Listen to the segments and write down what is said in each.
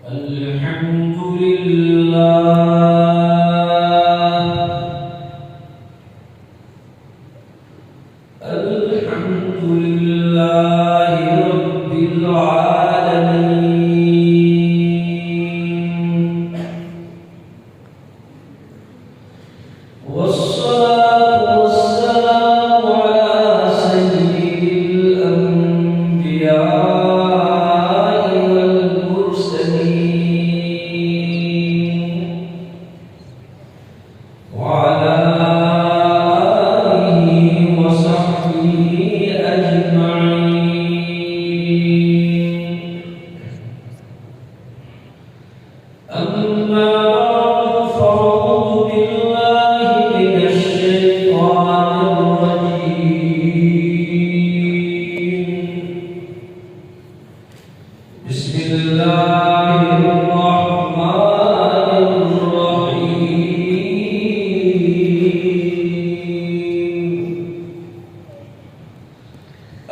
الحمد لله رب العالمين، والصلاة والسلام على سيد الأنبياء والمرسلين، وعلى آله وصحبه أجمعين. أما بعد، فأعوذ بالله من الشيطان الرجيم. بسم الله الرحمن الرحيم.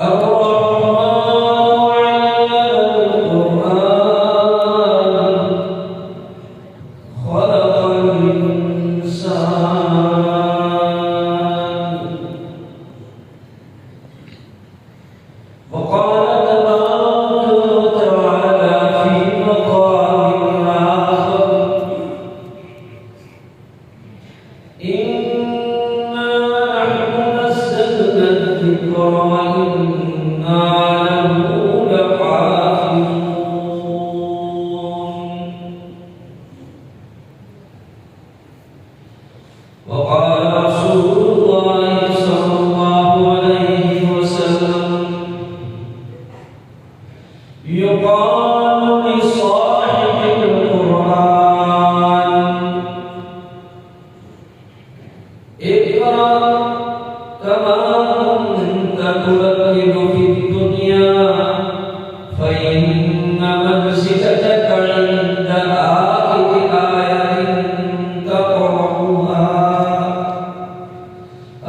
الرحمن علم القرآن، خلق الإنسان. وقال تبارك وتعالى في مقام آخر: إنا نحن نزلنا الذكر وإنا له لحافظون. وقال رسول الله صلى الله عليه وسلم: يقال لصاحب القرآن: اقرأ كما كنت تردد في الدنيا، فإن منزلتك عند آخر آية تقرأها،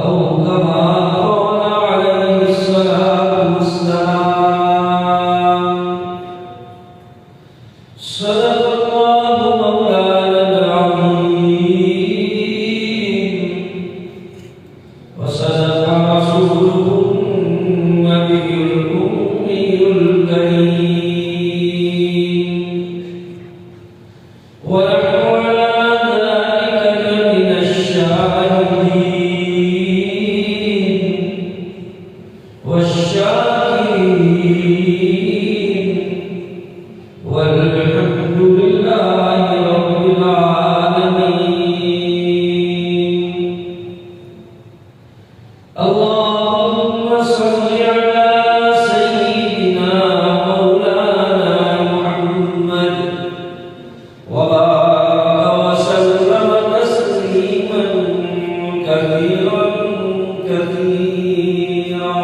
أو كما قال عليه الصلاة والسلام. صدق الله مولانا العظيم، وصدق رسوله النبي الأمي الكريم، ونحن على ذلك لمن الشاهدين والشاكرين، والحمد لله رب العالمين. اللهم صل على سيدنا مولانا محمد، وبارك وسلم تسليما كثيرا كثيرا.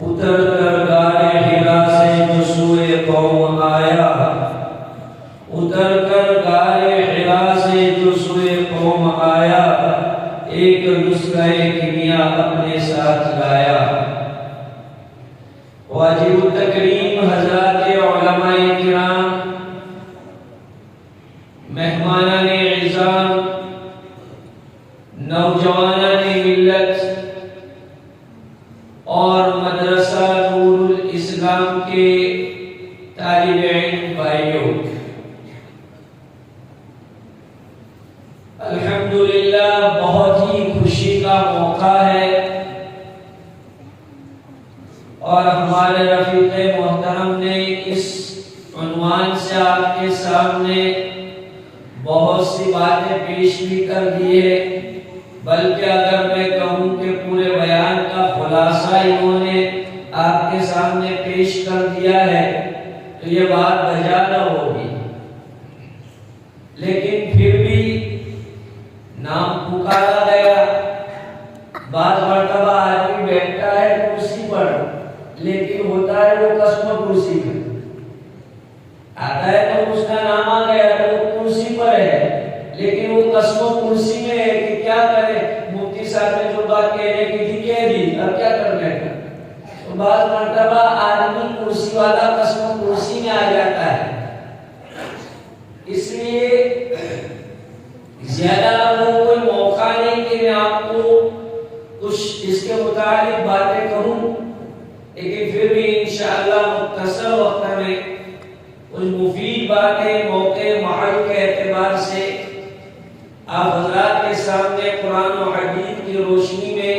اتر کر غار حرا سے جو سوئے قوم آیا، اتر کر غار حرا سے جو سوئے قوم آیا، ایک نسخہ کیمیا اپنے ساتھ لایا. واجب التکریم حضرات علماء کرام، مہمانان اعزام، نوجوانان ملت اور مدرسہ نور الاسلام کے طالب علم بھائیوں، الحمدللہ بہت ہی خوشی کا موقع ہے، اور ہمارے رفیق محترم نے اس عنوان سے آپ کے سامنے بہت سی باتیں پیش بھی کر دی ہے، بلکہ اگر میں کہوں کہ پورے بیان کا خلاصہ انہوں نے آپ کے سامنے پیش کر دیا ہے تو یہ بات بجا نہ ہوگی. لیکن پھر بھی نام پکارا گیا. بعض مرتبہ آدمی بیٹھتا ہے کرسی پر، لیکن ہوتا ہے وہ قسم کرسی پر آتا ہے تو اس کا نام آ گیا تو وہ کرسی پر ہے، لیکن وہ قسم کرسی میں ہے کہ کیا کرے. مفتی صاحب نے جو بات کہنے کی تھی کہہ دی، اب کیا کرنا ہے. تو بعض مرتبہ آدمی والا قسم کرسی میں آ جاتا ہے. اس لیے زیادہ کوئی موقع نہیں کہ میں آپ کو کچھ اس کے متعلق باتیں کہوں، لیکن پھر بھی انشاءاللہ مختصر وقت میں کچھ مفید باتیں موقع محل کے اعتبار سے آپ حضرات کے سامنے قرآن و حدیث کی روشنی میں،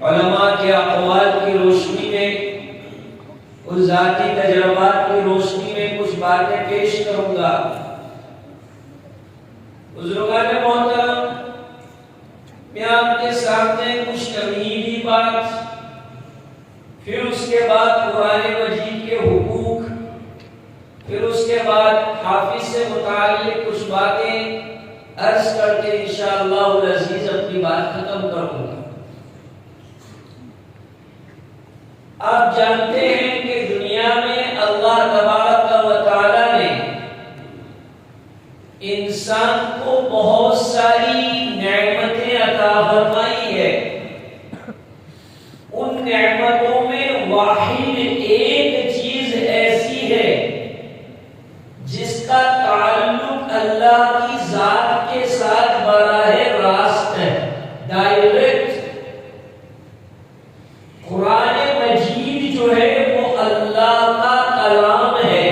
علماء کے اقوال کی روشنی میں، کچھ ذاتی تجربات کی روشنی میں کچھ باتیں پیش کروں گا. بزرگان محترم، میں آپ کے سامنے کچھ تمہیدی بات، پھر اس کے بعد قرآن مجید کے حقوق، پھر اس کے بعد حافظ سے متعلق کچھ باتیں عرض کر کے انشاءاللہ العزیز اپنی بات ختم کروں گا. آپ جانتے ہیں کہ دنیا میں اللہ تبارک و تعالی نے انسان کو بہت ساری نعمتیں عطا فرمائی ہے. ان نعمتوں میں واحد ایک چیز ایسی ہے جس کا تعلق اللہ کی ذات کے ساتھ براہ راست ہے، ڈائریکٹ. قرآن مجید جو ہے وہ اللہ کا کلام ہے،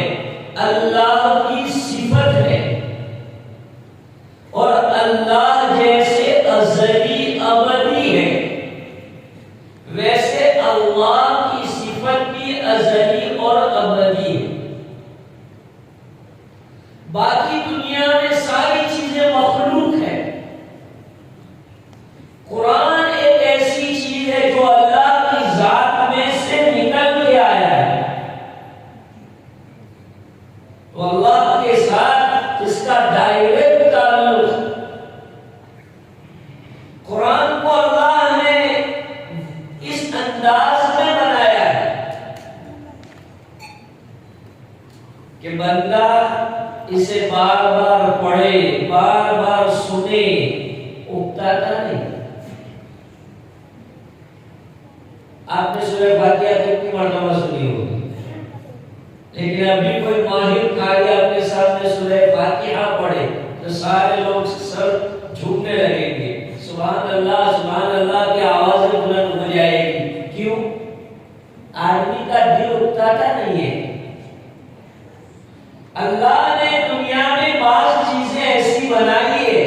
اللہ کی صفت ہے، اور اللہ جیسے ازلی ابدی ہے ویسے اللہ کی صفت بھی ازلی اور ابدی ہے. باقی دنیا میں ساری چیزیں مخلوق ہیں. قرآن ایک ایسی چیز ہے جو اللہ کی ذات میں سے نکل کے آیا ہے. تو اللہ کے ساتھ اس کا ڈائریکٹ تعلق. قرآن کو اللہ نے اس انداز میں بنایا ہے کہ بندہ اسے بار بار پڑھے، بار بار سنے، اکتاتا نہیں. آپ نے سورہ فاتحہ کتنی مرتبہ سنی ہوگی، لیکن ابھی کوئی ماہر قاری آپ کے سامنے سورہ فاتحہ پڑھے تو سارے لوگ سر جھومنے لگیں گے. سبحان اللہ کی آوازیں بلند ہو جائے گی. کیوں؟ آدمی کا دل اکتاتا نہیں ہے. اللہ نے دنیا میں بعض چیزیں ایسی بنائی ہے،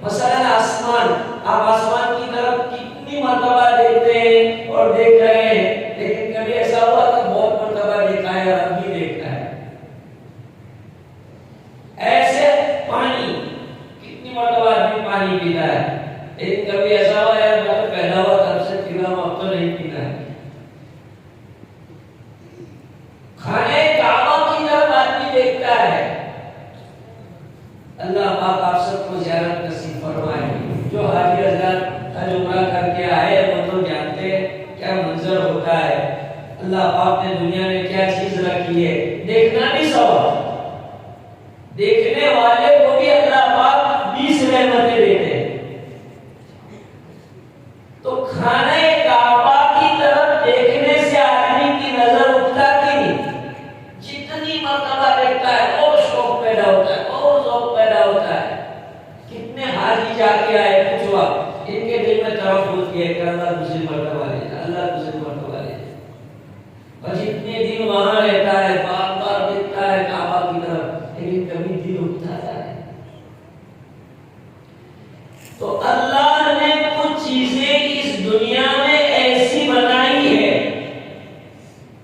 مثلا آسمان. آپ آسمان کی طرف کتنی مرتبہ دیکھتے ہیں اور دیکھ رہے ہیں، لیکن کبھی ایسا ہوا کہ بہت مرتبہ دیکھا ہے اور اب بھی دیکھا ہے. ایسے پانی، کتنی مرتبہ آدمی پانی پیتا ہے، لیکن کبھی ایسا ہوا ہے میں تو پیدا ہوا تب سے پیتا ہوں اب تو نہیں پیتا ہے. کھانے کعبہ کی طرف آدمی دیکھتا ہے. اللہ پاک آپ سب کو زیارت نصیب فرمائے. جو حاجی حضرات حج عمرہ کر کے آئے وہ تو جانتے ہیں کیا منظر ہوتا ہے. اللہ پاک نے دنیا میں کیا چیز رکھی ہے، دیکھنا بھی ثواب، دیکھنے والے کو بھی اللہ پاک 20 رحمتیں دیتے ہیں. تو کھانے کعبہ کی طرف دیکھنے سے آدمی کی نظر اٹھتا کی نہیں. جتنی مرتبہ دیکھتا ہے اور شوق پیدا ہوتا ہے اور ذوق پیدا ہوتا ہے. کتنے حاجی جا کے آئے، پوچھو آپ، ان کے دل میں طرف ہوتی ہے کہ اللہ دوسری مرتبہ لے جائے، اللہ دوسری مرتبہ لے جائے. اور جتنے دن وہاں رہتا ہے بار بار دیکھتا ہے کعبہ کی طرف، لیکن کبھی دل اٹھتا ہے. تو اللہ نے کچھ چیزیں اس دنیا میں ایسی بنائی ہے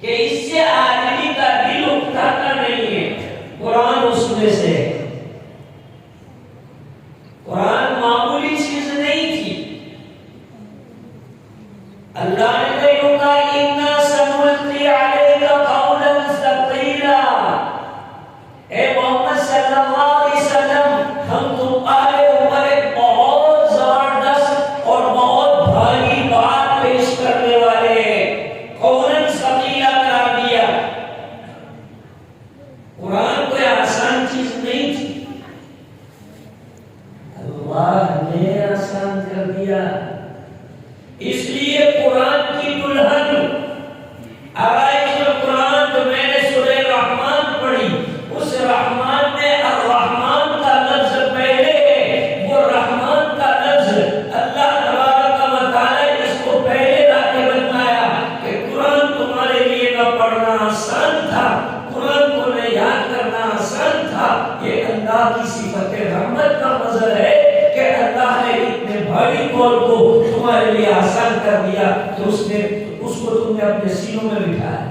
کہ اس سے آدمی کا دل اٹھتا نہیں ہے. قرآن اس میں سے، قرآن معمولی چیز نہیں تھی. اللہ نے کہا اِنَّا سَنُلْقِي عَلَيْكَ قَوْلًا ثَقِيلًا. اے محمد صلی اللہ علیہ وسلم، ہم تمہارے اوپر ایک بہت زبردست اور بہت بھاری بات پیش کرنے والے ہیں. قولاً ثقیلا قرار دیا. قرآن کوئی آسان چیز نہیں تھی، اللہ نے آسان کر دیا. اس لیے قرآن کی دلہن کر دیا کہ اس کو تم نے اپنے سینوں میں بٹھایا.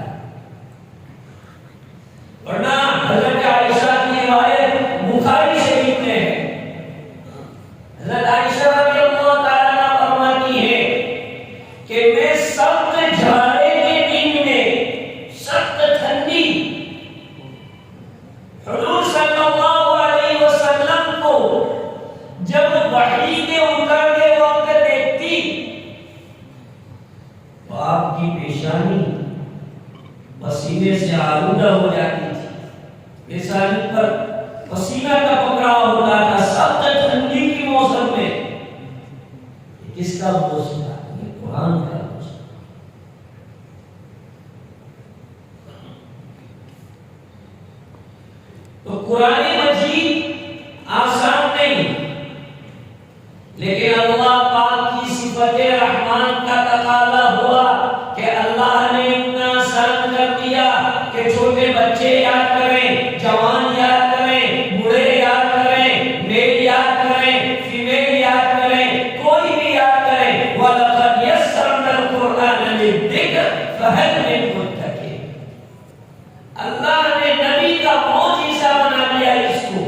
ورنہ حضرت عائشہ کی روایت بخاری شریف میں ہے. حضرت عائشہ رضی اللہ تعالیٰ عنہا فرماتی ہے کہ میں سخت جھاڑے کے دن میں سخت ٹھنڈی حضور صلی اللہ علیہ وسلم کو جب وحی کے اترتے وقت دیکھتی تو آپ کی پیشانی پسینے سے آلودہ ہو جاتی تھی. پیشانی پر پسینہ کا پکڑا ہوتا تھا سخت ٹھنڈی کی موسم میں. کس کا موسم تھا؟ یہ قرآن کا موسم. تو قرآن مجید آسان نہیں، لیکن اللہ پاک کی صفت رحمان کا تقاضا ہوا کہ اللہ نے اتنا آسان کر دیا کہ چھوٹے بچے یاد کریں، جوان یاد کریں، بوڑھے یاد کریں، میل یاد کریں، فیمیل یاد کریں، کوئی بھی یاد کریں. وَلَقَدْ يَسَّرْنَا الْقُرْآنَ لِلذِّكْرِ فَهَلْ مِن مُدَّكِرٍ. اللہ نے نبی کا معجزہ بنا دیا اس کو.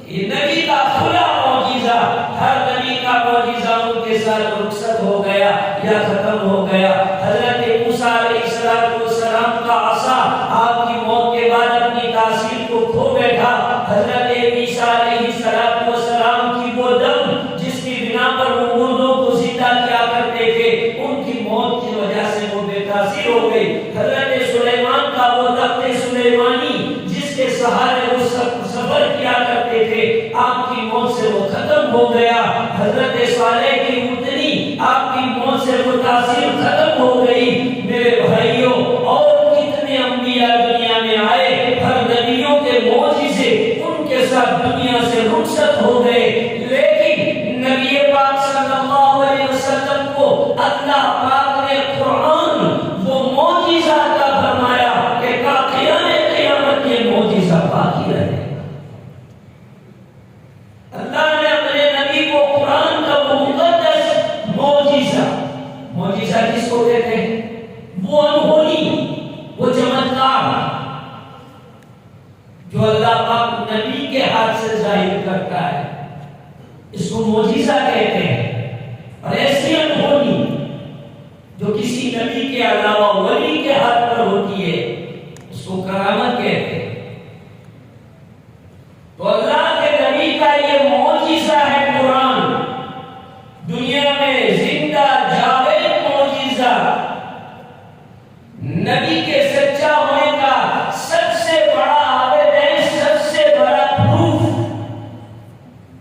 یہ نبی کا کھلا معجزہ. ہر نبی کا معجزہ ان کے ساتھ رخصت ہو گیا یا ختم ہو گیا. حضرت موسیٰ علیہ السلام کا عصا آپ کی موت کے بعد اپنی تاثیر کو کھو بیٹھا. حضرت عیسیٰ علیہ السلام کی وہ دم جس کی بنا پر وہ مردوں کو زندہ کیا کرتے تھے، ان کی موت کی وجہ سے وہ بے تاثیر ہو گئی. حضرت سلیمان کا وہ تخت سلیمانی جس کے سہارے وہ سفر کیا کرتے تھے، آپ کی موت سے وہ ختم ہو گیا. حضرت صالح کی اتنی آپ کی موت سے وہ تاثیر ختم ہو گئی. میرے بھائیوں، اور کتنے انبیاء دنیا میں آئے، ہر نبیوں کے معجزے ان کے ساتھ دنیا سے رخصت ہو گئے. لیکن نبی پاک صلی اللہ علیہ وسلم کو اللہ پاک نے قرآن وہ معجزہ عطا فرمایا کہ قیام قیامت یہ معجزہ باقی رہے. اللہ نے اپنے نبی کو قرآن کا وہ مقدس معجزہ کس کو کہتے ہیں؟ وہ انہونی، وہ چمتکار جو اللہ پاک نبی کے ہاتھ سے ظاہر کرتا ہے، اس کو معجزہ کہتے ہیں. اور ایسی انہونی جو کسی نبی کے علاوہ ولی کے ہاتھ پر ہوتی ہے، اس کو کرامت کہتے ہیں. تو اللہ کے نبی کا یہ معجزہ ہے قرآن، دنیا میں زندہ جاوید معجزہ. نبی کے سچا ہونے کا سب سے بڑا ایویڈنس، سب سے بڑا پروف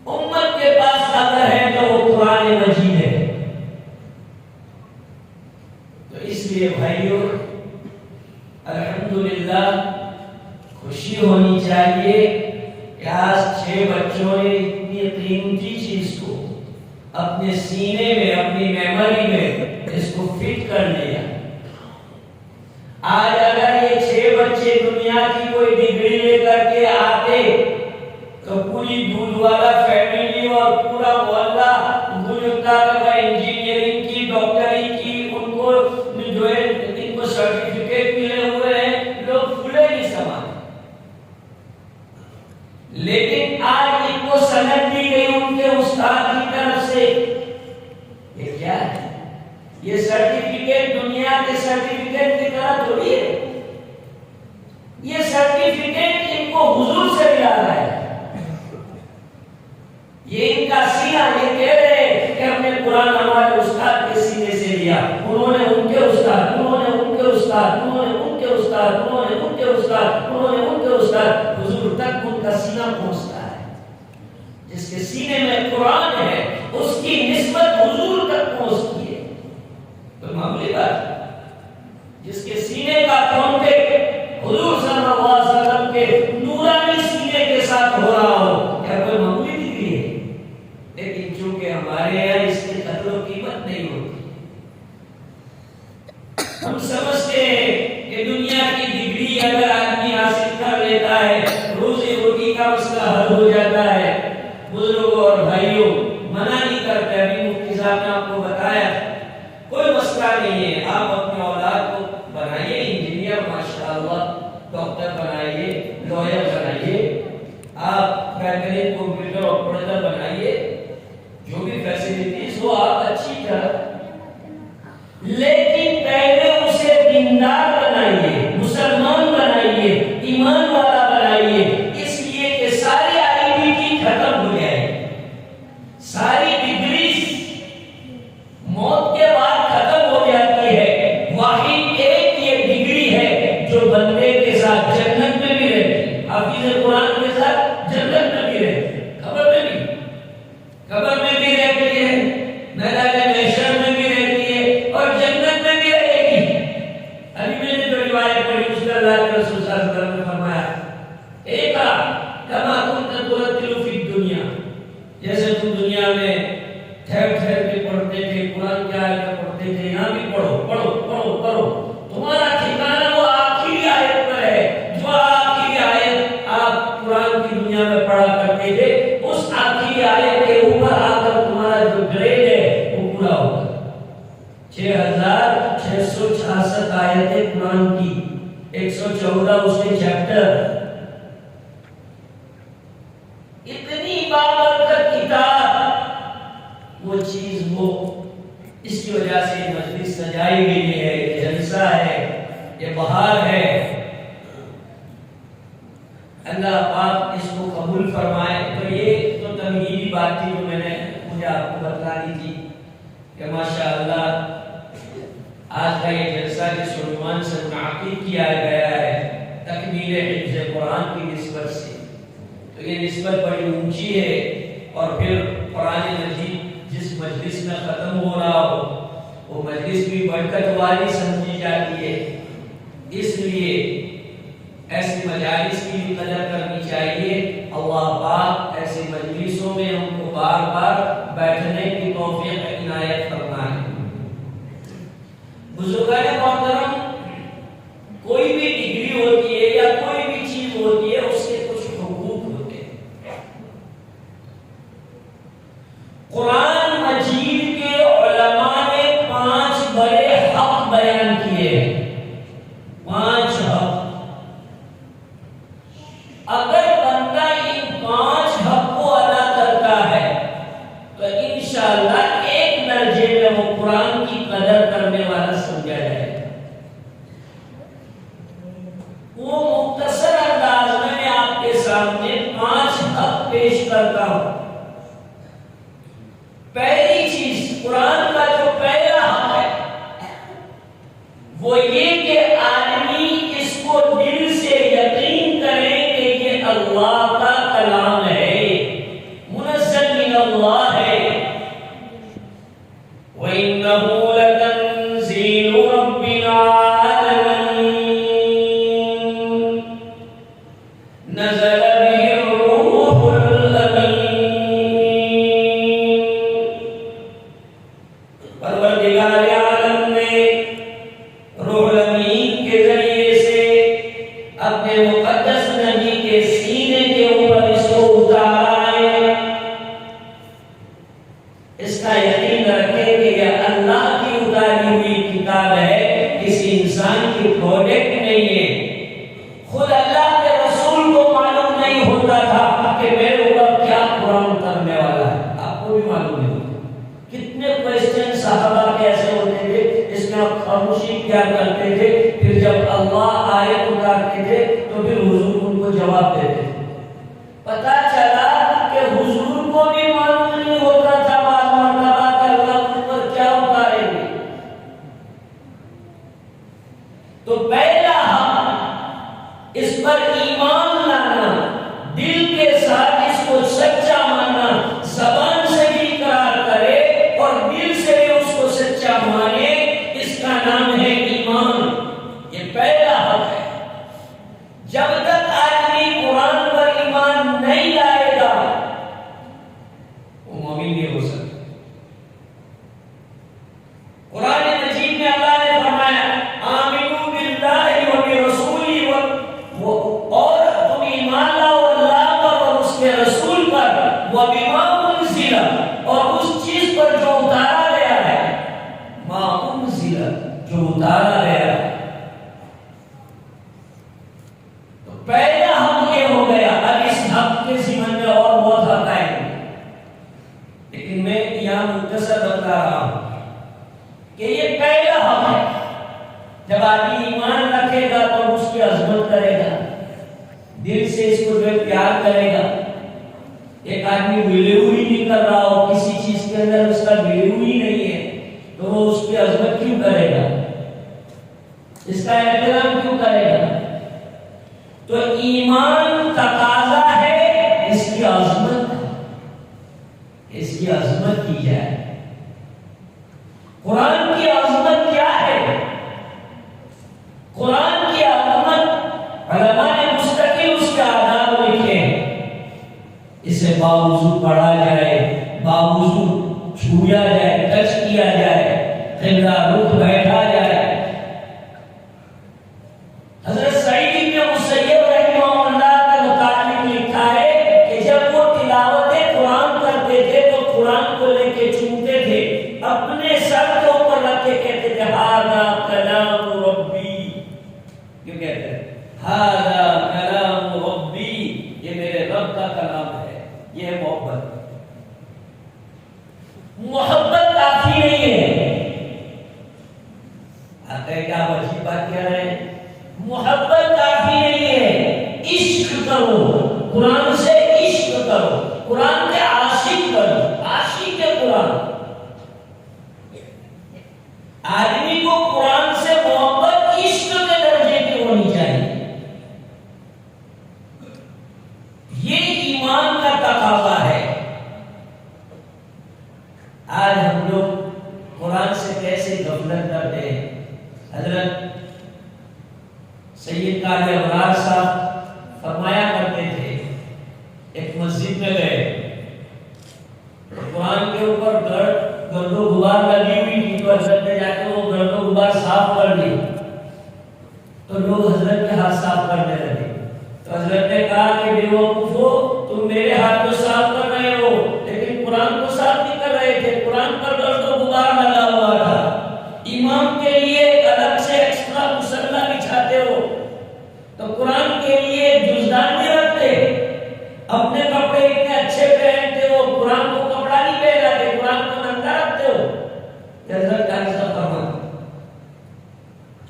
امت کے پاس اگر ہے تو وہ قرآن مجید ہے. تو اس لیے بھائیوں، الحمدللہ خوشی ہونی چاہیے کہ آج 6 بچوں نے اتنی قیمتی چیز کو اپنے سینے میں، اپنی میموری میں اس کو فٹ کر لیا. آج اگر یہ 6 بچے دنیا کی کوئی ڈگری لے کر کے آتے تو پوری دودھ والا فیملی اور پورا محلہ انجینئرنگ کی، ڈاکٹری کی، ان کو جو ہے ان کو سرٹیفکیٹ ملے ہوئے ہیں، لوگ پھولے نہیں سماتے. لیکن آج ان کو سند دی گئی ان کے استاد کی طرف سے. یہ کیا ہے؟ یہ سرٹیفکیٹ دنیا کے سرٹیفکیٹ کی طرح تھوڑی ہے. یہ سرٹیفکیٹ ان کو حضور سے ملا رہا ہے. یہ ان کا سینہ، یہ کہہ رہے ہیں کہ ہم نے قرآن ہمارے استاد کے سینے سے لیا. انہوں نے ان کے استاد، انہوں نے ان کے استاد، انہوں نے ان کے استاد، انہوں نے ان کے استاد، انہوں نے ان کے استاد، حضور تک ان کا سینہ پہنچتا ہے. جس کے سینے میں قرآن ہے اس کی نسبت حضور تک پہنچتی ہے. تو معمولی بات، جس کے سینے کا کانٹیکٹ حضور صلی اللہ علیہ وسلم کے نورانی سینے کے ساتھ ہو رہا ہو، کیا کوئی معمولی ڈگری ہے؟ لیکن چونکہ ہمارے یہاں اس کی قدر و قیمت نہیں ہوتی، ہم سمجھتے ہیں کہ دنیا کی ڈگری اگر آدمی حاصل کر لیتا ہے روزی روٹی کا مسئلہ حل ہو جاتا ہے. بزرگوں اور بھائیوں، منع نہیں کرتے. ابھی مفتی صاحب نے آپ کو بتایا لیکن پہلے اسے دیندار بنائیے، مسلمان بنائیے، ایمان والا بنائیے، اس لیے کہ ساری آئیڈینٹی ختم ہو جائے، ساری ڈگریز موت کے بعد ختم ہو جاتی ہے، واحد ایک یہ ڈگری ہے جو بندے کے ساتھ جنت میں بھی رہتی، حافظ قرآن کے ساتھ جنت میں بھی رہتی، قبر میں بھی رہتی ہے، میدان محشر میں بھی رہتی ہے اور جنت میں بھی رہے گی۔ ابھی میں نے جو روایت پڑھی اس کا اللہ کے رسول صلی اللہ علیہ وسلم نے فرمایا ایکا کما کنت ترتل فی الدنیا، جیسے تم دنیا میں ٹھہر ٹھہر کے پڑھتے تھے، قرآن کی آیت پڑھتے تھے، یہاں بھی پڑھو پڑھو پڑھو پڑھو، تمہارا ٹھکانہ وہ آخری آیت پر ہے، جو آخری آیت آپ قرآن کی دنیا میں پڑھا کرتے تھے، اس آخری آیت کے اوپر آ کر تمہارا جو گریڈ ہے وہ پورا ہوگا۔ 6666 آیتیں قرآن کی، 114 اس کے چیپٹر، اتنی بابرکت کتاب، وہ چیز وہ اس کی وجہ سے یہ مجلس سجائی گئی ہے، یہ جلسہ ہے، یہ بہار ہے۔ اللہ پاک اس کو قبول فرمائے۔ تو یہ تو تمہیدی بات تھی جو میں نے مجھے آپ کو بتلانی تھی کہ ماشاءاللہ آج کا یہ جلسہ جس عنوان سے منعقد کیا گیا ہے تکمیل حفظ قرآن کی نسبت سے، تو یہ نسبت بڑی اونچی ہے، اور پھر قرآن مجید جس مجلس میں ختم ہو رہا ہو وہ مجلس بھی برکت والی سمجھی جاتی ہے، اس لیے ایسی مجالس کی بھی قدر کرنی چاہیے۔ اللہ پاک ایسی مجلسوں میں ہم کو بار بار بیٹھنے کی توفیق عنایت فرمائے۔ بزرگان محترم، کوئی بھی ڈگری ہوتی ہے یا کوئی بھی چیز ہوتی ہے اس کے کچھ حقوق ہوتے ہیں۔ قرآن مجید کے علماء نے 5 بڑے حق بیان کیے ہیں، 5 حق۔ اگر بندہ ان 5 حق کو ادا کرتا ہے تو انشاءاللہ ایک درجے میں وہ قرآن کی قدر کرنے والا سمجھا جائے گا۔ وہ مختصر انداز میں آپ کے سامنے 5 حق پیش کرتا ہوں۔ پہلی چیز، قرآن کا جو پہلا حق ہے وہ یہ کہ آدمی اس کو دل سے یقین کرے کہ یہ اللہ کا کلام ہے، منزل من اللہ ہے۔ وَإِنَّهُ لَتَنزِيلُ رَبِّ الْعَالَمِينَ نَزَلَ بِهِ الرُّوحُ الْأَمِينُ۔ پروردگار عالم نے روح الامین کے ذریعے سے اپنے مقدس نبی کے سینے کے اوپر اس کو اتارا ہے۔ اس کا یقین رکھیں کہ یہ اللہ کی اتاری ہوئی کتاب ہے، کسی انسان کی پروڈکٹ نہیں ہے۔ خود اللہ کے رسول کو معلوم نہیں ہوتا تھا کہ میرے اوپر کیا قرآن اترنے والا ہے، آپ کو بھی معلوم نہیں ہوتا۔ کتنے کوئسچن صحابہ کے ایسے ہوتے تھے، اس میں آپ خاموشی کیا کرتے تھے، پھر جب اللہ آیت اتارتے تھے تو پھر حضور ان کو جواب دیتے تھے۔ پتہ چلا کہ حضور کو بھی معلوم نہیں ہوتا تھا بعض مرتبہ کہ اللہ ان پر کیا اتاریں گے۔ تو پہلا حق، اس پر ایمان لانا، دل کے ساتھ اس کو سچا ماننا، زبان سے بھی اقرار کرے اور دل سے بھی اس کو سچا مانے، اس کا نام ہے ایمان۔ یہ پہلا حق ہے۔ جب تک آدمی قرآن پر ایمان نہیں لائے گا وہ مومن نہیں ہو سکتا۔ قرآن مجید میں اللہ نے فرمایا آمنوا باللہ وبرسولہ، اور تم ایمان لاؤ اللہ پر اور اس کے رسول پر، وبما انزل، اور اس چیز پر جو اتارا گیا ہے، ما انزل، جو اتارا گیا ہے۔ تو پہلا حق یہ ہو گیا۔ اب اس حق کے ضمن میں اور بہت حق آئیں گے، لیکن میں یہاں مختصر بتا رہا ہوں کہ یہ پہلا جب آدمی ایمان رکھے گا تو اس کی عظمت کرے گا، دل سے اس کو جو ہے پیار کرے گا۔ ایک آدمی ویلیو ہی نہیں کر رہا ہو، کسی چیز کے اندر اس کا ویلیو ہی نہیں ہے، تو وہ اس کی عظمت کیوں کرے گا، اس کا احترام کیوں کرے گا؟ تو ایمان تقاضا ہے اس کی عظمت، اس کی عظمت کی جائے۔ قرآن کی عظمت کیا ہے؟ قرآن کی عظمت علماء نے مستقل اس کے آداب لکھے ہیں۔ اسے باوضو پڑھا جائے، باوضو چھویا جائے، ٹچ کیا جائے، قبلہ رخ بیٹھا جائے۔ حضرت سعید بن مسیب رحمہ اللہ کے متعلق لکھا ہے کہ جب وہ تلاوت قرآن کرتے تھے تو قرآن کو لے کے چومتے تھے، اپنے سر کے اوپر رکھ کے کہتے تھے ھذا کلام ربی، کیوں کہتے ہیں ھذا کلام ربی، یہ میرے رب کا کلام ہے۔ یہ ہے محبت۔ محبت کافی نہیں ہے، آپ کیا عجیب بات کہہ رہے ہیں، محبت کافی نہیں ہے، عشق کرو، قرآن سے عشق کرو، قرآن کے عاشق کرو، عاشق کے قرآن۔ آدمی کو قرآن سے محبت عشق کے درجے کی ہونی چاہیے، یہ ایمان کا تقاضا ہے۔ آج ہم لوگ قرآن سے کیسے غفلت کرتے ہیں۔ حضرت سید قاضی ابرار صاحب فرمایا کرتے تھے، ایک مسجد میں گئے، قرآن کے اوپر گرد و غبار لگی ہوئی تھی، تو حضرت نے جا کے وہ گرد و غبار صاف کر لی، تو لوگ حضرت کے ہاتھ صاف کرنے لگے۔ تو حضرت نے کہا کہ بے وقوفو، تم میرے ہاتھ کو صاف کر رہے ہو لیکن قرآن کو صاف نہیں کر رہے تھے، قرآن پر گرد و غبار لگا ہوا تھا۔ امام کے لیے الگ سے ایکسٹرا مصلی بچھاتے ہو تو قرآن کے لیے جزدان نہیں رکھتے، اپنے کپڑے اتنے اچھے پہنتے ہو، قرآن کو کپڑا نہیں پہناتے، قرآن کو ننگا رکھتے ہو۔ یہ حضرت کا ایسا فرمان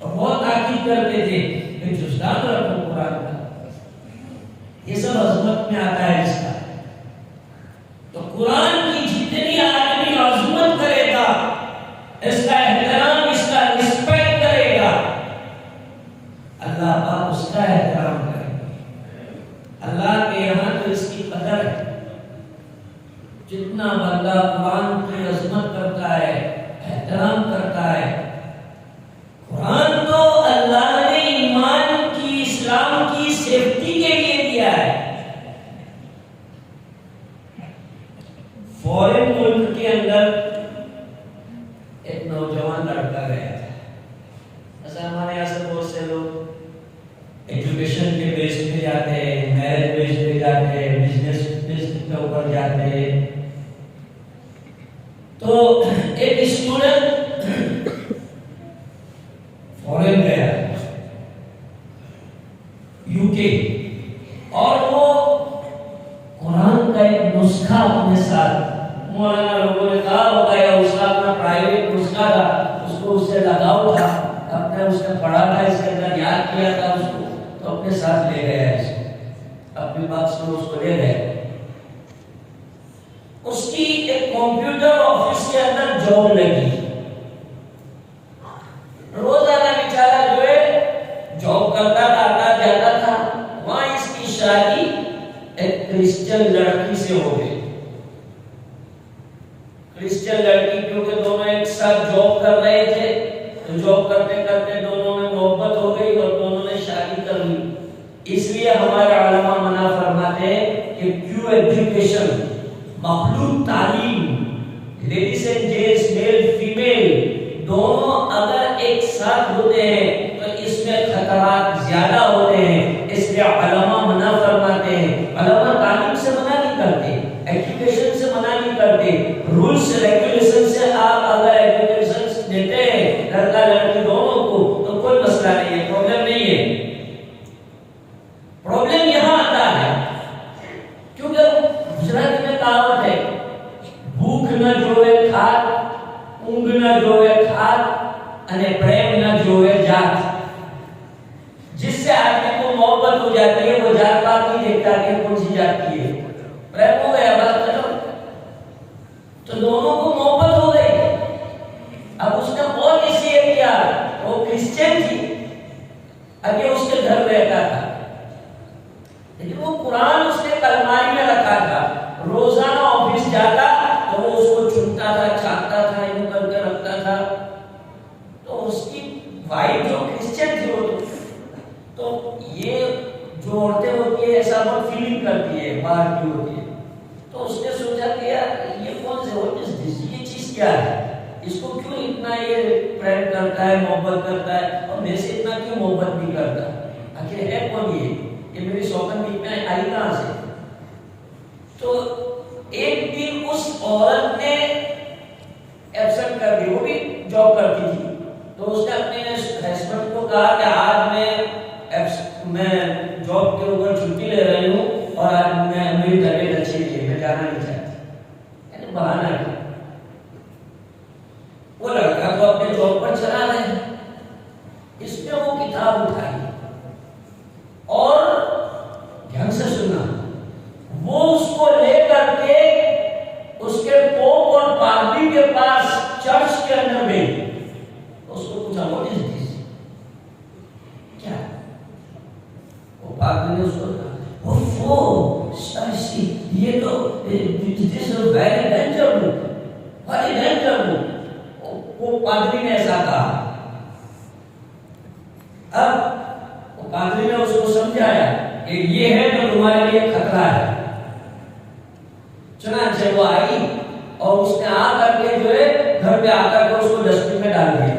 اور بہت تاکید کرتے تھے کہ جزدان رکھو قرآن کا، یہ سب عظمت میں آتا ہے اس کا۔ تو قرآن کی جتنی آدمی عظمت کرے گا، اس کا احترام، اس کا رسپیکٹ کرے گا، اللہ پاک اس کا احترام کرے گا۔ اللہ کے یہاں تو اس کی قدر ہے۔ جتنا بندہ قرآن کی عظمت کرتا ہے، احترام کرتا ہے، قرآن تو اللہ نے ایمان کی، اسلام کی سیفٹی کے لیے دیا ہے۔ فورن ملک کے اندر ایک نوجوان لڑکا گیا تھا، ایسا ہمارے یہاں سے بہت سے لوگ ایجوکیشن کے بیس پہ جاتے ہیں، میرج بیس پہ جاتے ہیں، بزنس بیس کے اوپر جاتے ہیں۔ تو ایک اسٹوڈنٹ فورن گیا، یو کے، اور وہ قرآن کا ایک نسخہ اپنے ساتھ، مولانا لوگوں نے کہا ہوگا یا اس کا اپنا پرائیویٹ نسخہ تھا، اس کو اس سے لگاؤ تھا، اپنے اس نے پڑھا تھا، اس کے اندر یاد کیا تھا اس کو، تو اپنے ساتھ لے گیا اس کو، اپنی باکس میں اس کو لے گئے۔ اس کی ایک کمپیوٹر آفس کے اندر جاب لگی، روزانہ بیچارہ جو ہے جاب کرتا تھا، آتا جاتا تھا۔ وہاں اس کی شادی ایک کرسچن لڑکی سے ہو گئی۔ کرسچن لڑکی، کیونکہ دونوں ایک ساتھ جاب کر رہے تھے، تو جاب کرتے کرتے دونوں میں محبت ہو گئی اور دونوں نے شادی کر لی۔ اس لیے ہمارے علماء منع فرماتے ہیں کہ پیور ایجوکیشن، مخلوط تعلیم، ladies and gents, male female دونوں اگر ایک ساتھ ہوتے ہیں تو اس میں خطرات زیادہ ہوتے ہیں، اس لیے علماء منع فرماتے ہیں۔ علماء تعلیم سے منع نہیں کرتے، ایجوکیشن سے منع نہیں کرتے، رولز ریگولیشن سے آپ اگر ایجوکیشن دیتے ہیں لڑکا لڑکی دونوں کو تو کوئی مسئلہ نہیں ہے، پرابلم نہیں ہے۔ پرابلم یہاں آتا ہے کیونکہ گجرات میں کہاوت ہے، بھوک نہ جوے کھات، اونگ نہ جوے کھات، અને પ્રેમ ન જોવે જાત۔ کرسچن تھی، اگے اس کے گھر رہتا تھا، لیکن وہ قرآن اس نے الماری میں رکھا تھا، روزانہ آفس جاتا تو وہ اس کو چنتا تھا، چھانٹتا تھا، یوں کر کے رکھتا تھا. تو اس کی وائف جو کرسچن تھی وہ تو یہ جو عورتیں ہوتی ہیں ایسا بہت فیلنگ کرتی ہے باہر کی ہوتی ہے، تو اس نے سوچا کہ یار یہ کون سے یہ چیز کیا ہے، اس کو کیوں اتنا یہ پریم کرتا ہے، محبت کرتا ہے، اور میرے سے اتنا کیوں محبت نہیں کرتا، آخر ہے کون یہ میری سوگن بیچ میں آئی کہاں سے. تو ایک دن اس عورت نے ایبسنٹ کر دی، وہ بھی جاب کرتی تھی، تو اس نے اپنے ہسبینڈ کو کہا کہ آج میں جاب کے اوپر چھٹی لے رہی ہوں اور آج میری طبیعت اچھی نہیں ہے، میں جانا نہیں چاہتی، یعنی بہانہ ہے. وہ لڑکا تو اپنے جاب پر چلا رہے ہیں، اس میں وہ کتاب اٹھائی اور دھیان سے سنا، وہ اس کو لے کر کے اس کے پوپ اور پادری کے پاس چرچ کے اندر گئی. اس کو پوچھا واٹ از دس، کیا؟ وہ پادری نے اس کو کہا یہ تو this is very danger book, very danger book. وہ پادری نے ایسا کہا. اب وہ پادری نے اس کو سمجھایا کہ یہ ہے تو تمہارے لیے خطرہ ہے. چنانچہ وہ آئی اور اس نے آ کر کے جو ہے گھر پہ آ کر کے اس کو ڈسٹ بن میں ڈال دیا.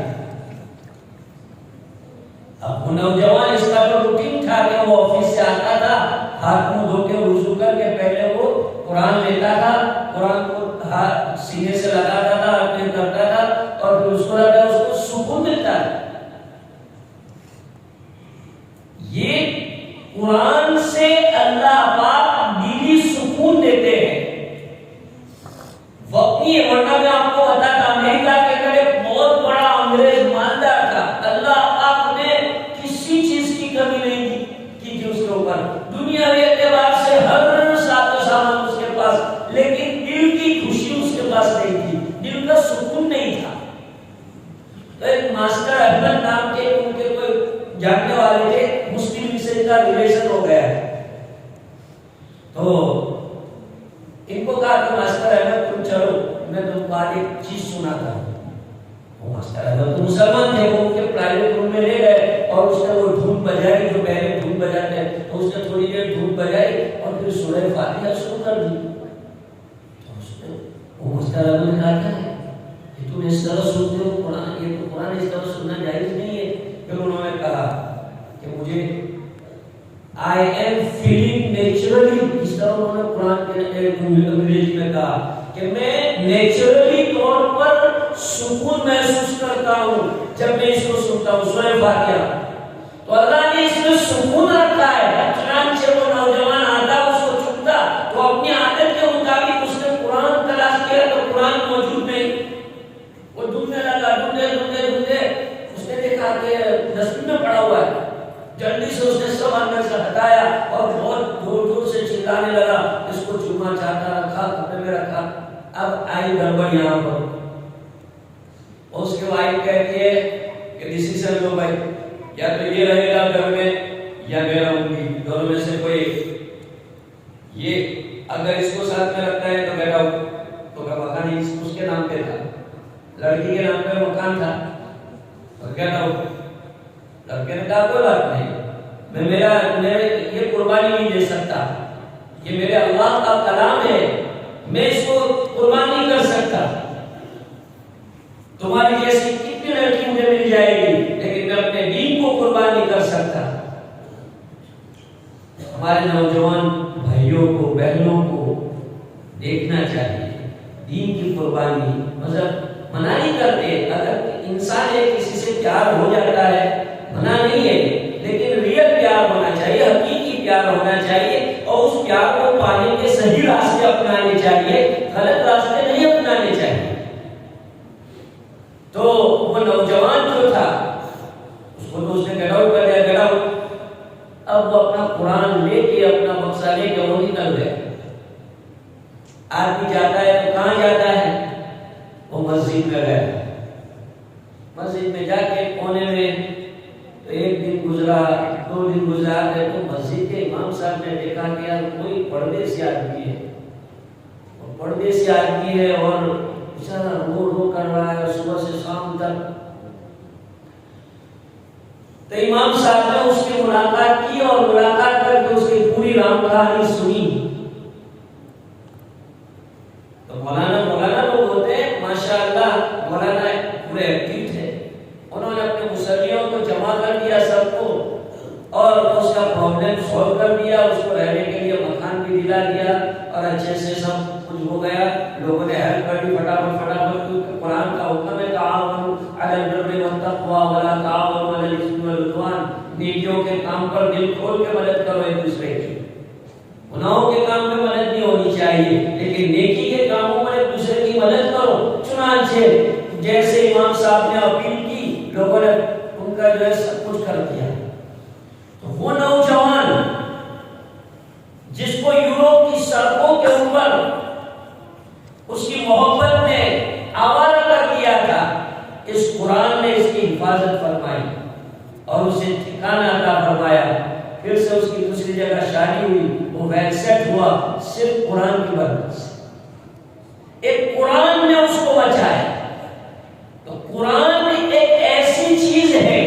اب وہ نوجوان اس کا جو روٹین تھا کہ وہ آفس سے آتا تھا، ہاتھ منہ دھو کے وضو کر کے پہلے وہ قرآن لیتا تھا، قرآن کو سینے سے لگاتا تھا، اپنے کرتا تھا، اور پھر اس کو لگا اس کو سکون ملتا ہے. یہ قرآن سے اللہ پاک دلی سکون دیتے ہیں. وقتی ورنہ میں آپ کو بتاتا امریکہ کے اندر ایک بہت بڑا انگریز مالدار تھا، اللہ پاک نے کسی چیز کی کمی نہیں کی تھی اس کے اوپر، دنیاوی اعتبار سے ہر ساتھ و سامان اس کے پاس، لیکن دل کی خوشی اس کے پاس نہیں تھی، دل کا سکون نہیں تھا. تو ایک ماسٹر احمد نام کے ان کے کوئی جاننے والے تھے، مسلم سے کا ریلیشن ہو گیا ہے، تو ان کو کہا کہ ماسٹر احمد تم چلو میں تم کو آج ایک چیز سناتا ہوں. وہ ماسٹر احمد تو مسلمان تھے، وہ ان کے پرائیویٹ روم میں لے گئے اور اس نے وہ دھن بجائی جو پہلے دھن بجاتے ہیں، تو اس نے تھوڑی دیر دھن بجائی اور پھر سورہ فاتحہ شروع کر دی. تو اس نے وہ ماسٹر احمد نے کہا کیا ہے کہ تم اس طرح سنتے ہو قرآن، یہ تو قرآن اس طرح سننا جائز نہیں ہے. پھر انہوں نے کہا کہ مجھے I am feeling naturally، اس طرح انہوں نے قرآن کے انگریزی میں کہا کہ میں نیچرلی طور پر سکون محسوس کرتا ہوں جب میں اس کو سنتا ہوں سورہ فاتحہ. تو اللہ نے اس میں سکون رکھا ہے. چنانچہ وہ نوجوان آتا اس کو چنتا تو اپنی عادت کے مطابق اس نے قرآن تلاش کیا تو قرآن موجود نہیں. وہ ڈھونڈنے لگا، ڈھونڈے ڈھونڈے ڈھونڈے اس نے دیکھا کہ ڈسٹ بن میں پڑا ہوا ہے. جلدی سے اس نے سب اندر سے ہٹایا اور بہت دور دور سے چلانے لگا، اس کو چوما چاٹا رکھا، کپڑے میں رکھا. اب آئی گڑبڑ یہاں پر. اس کے وائف کہتی ہے کہ ڈیسیژن لو بھائی، یا تو یہ رہے گا گھر میں یا میں رہوں گی، دونوں میں سے کوئی. یہ اگر اس کو ساتھ میں رکھتا ہے تو بیٹا ہوں تو مکان اس کے نام پہ تھا، لڑکی کے نام پہ مکان تھا، اور کہتا ہوں. لڑکے نے کہا کوئی بات نہیں، میں یہ قربانی نہیں دے سکتا، یہ میرے اللہ کا کلام ہے، میں اس کو قربان نہیں کر سکتا. تمہاری جیسی کتنی لڑکی مجھے مل جائے گی لیکن میں اپنے دین کو قربان نہیں کر سکتا. ہمارے نوجوان بھائیوں کو بہنوں کو دیکھنا چاہیے دین کی قربانی. مطلب منع نہیں کرتے، اگر انسان کسی سے پیار ہو جاتا ہے منع نہیں ہے، لیکن ریئل پیار ہونا چاہیے، حقیقی پیار ہونا چاہیے، اور اس پیار کو پانے کے صحیح راستے اپنانے چاہیے، غلط راستے نہیں اپنانے چاہیے. تو وہ نوجوان جو تھا اس کو تو اس نے گیٹ آؤٹ کر دیا، گیٹ آؤٹ. اب وہ اپنا قرآن لے کے اپنا بکسا لے کے وہ نکل گئے. آدمی جاتا ہے تو کہاں جاتا ہے؟ وہ مسجد میں گیا. مسجد میں جا کے کونے میں تو ایک دن گزرا، 2 دن گزرا گئے تو مسجد کے امام صاحب نے دیکھا کہ یار کوئی پردیسی آدمی ہے، پردیسی آدمی ہے اور بیچارہ رو رو کر رہا ہے صبح سے شام تک۔ تو امام صاحب نے اس کی ملاقات کی اور ملاقات کر کے اس کی پوری رام کہانی سنی۔ تو مولانا لوگ ہوتے ہیں ماشاءاللہ، مولانا پورے ایکٹیو تھے، انہوں نے اپنے مسلمانوں کو جمع کر دیا سب کو اور اس کا پرابلم سولو کر دیا، اس کو رہنے کے لیے مکان بھی دلا دیا اور اچھے سے سب کچھ ہو گیا۔ لوگوں نے ہیلپ کر دی فٹافٹ کیونکہ قرآن کا حکم ہے تعاونوا علی البر والتقوی ولا تعاونوا علی الاثم والعدوان، نیکیوں کے کام پر دل کھول کے مدد کرو ایک دوسرے کی، گناہوں کے کام میں مدد نہیں ہونی چاہیے لیکن نیکی کے کاموں میں ایک دوسرے کی مدد کرو۔ چنانچہ جیسے امام صاحب نے اپیل کی، لوگوں نے ان کا جو ہے سب کچھ کر دیا۔ تو وہ نوجوان جس کو یوروپ کی سڑکوں کے اوپر اس کی محبت نے آوارہ کر دیا تھا، اس قرآن نے اس کی حفاظت فرمائی اور اسے ٹھکانہ عطا فرمایا۔ پھر سے اس کی دوسری جگہ شادی ہوئی، وہ ویل سیٹ ہوا صرف قرآن کی برکت سے۔ ایک قرآن نے اس کو بچایا۔ تو قرآن ایک ایسی چیز ہے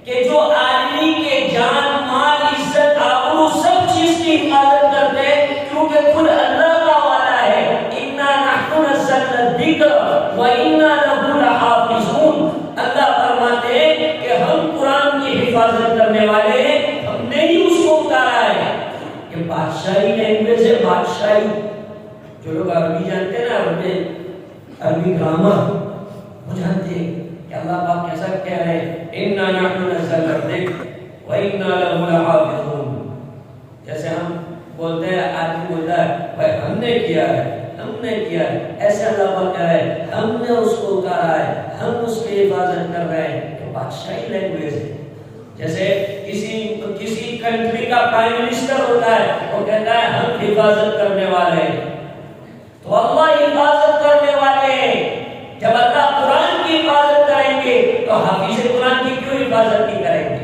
کہ جو آدمی کے جان مال عزت آبرو سب چیز کی حفاظت کرتے ہیں، کیونکہ خود اللہ کا وعدہ ہے انا نحن نزلنا الذکر وانا له لحافظون۔ اللہ فرماتے ہیں کہ ہم قرآن کی حفاظت کرنے والے ہیں، ہم نے ہی اس کو اتارا ہے۔ یہ بادشاہی لینگویج ہے، بادشاہی۔ جو لوگ عربی جانتے ہیں نا، عربی گرامر وہ جانتے ہیں کہ اللہ پاک کیسا کہہ رہے ہیں انا نحن نزلنا الذکر وانا له لحافظون۔ جیسے ہم بولتے ہیں، آدمی بولتا ہے بھائی ہم نے کیا ہے، ہم نے کیا ہے، ایسے اللہ پاک کہہ رہے ہیں ہم نے اس کو اتارا ہے، ہم اس کی حفاظت کر رہے ہیں۔ تو بادشاہی لینگویج ہے۔ جیسے کسی کنٹری کا پرائم منسٹر ہوتا ہے، وہ کہتا ہے ہم حفاظت کرنے والے ہیں۔ تو اللہ حفاظت کرنے والے ہیں۔ جب اللہ قرآن کی حفاظت کریں گے تو حافظ قرآن کی کیوں حفاظت نہیں کریں گے؟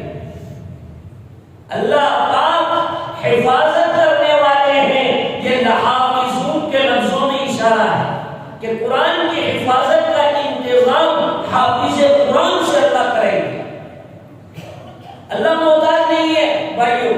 اللہ پاک حفاظت کرنے والے ہیں۔ یہ لحافظون کے لفظوں میں اشارہ ہے کہ قرآن کی حفاظت کا انتظام حافظ قرآن سے اللہ کریں گے۔ اللہ محتاج نہیں ہے بھائیو،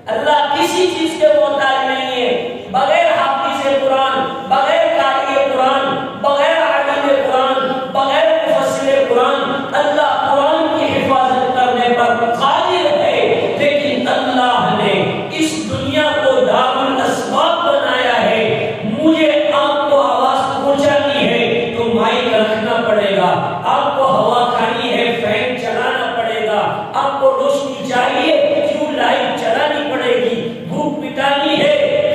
اللہ کسی چیز کے محتاج نہیں ہے۔ بغیر حافظ قرآن، بغیر قاری قرآن، بغیر عالم قرآن، بغیر مفسر قرآن، اللہ قرآن کی حفاظت کرنے پر قادر ہے۔ لیکن اللہ نے اس دنیا کو دار الاسباب بنایا ہے۔ مجھے آپ کو آواز پہنچانی ہے تو مائک رکھنا پڑے گا، آپ کو ہوا کھانی ہے فین چلانا پڑے گا، آپ کو روشنی چاہیے ٹیوب لائٹ چلانی پڑے گی، بھوک مٹانی ہے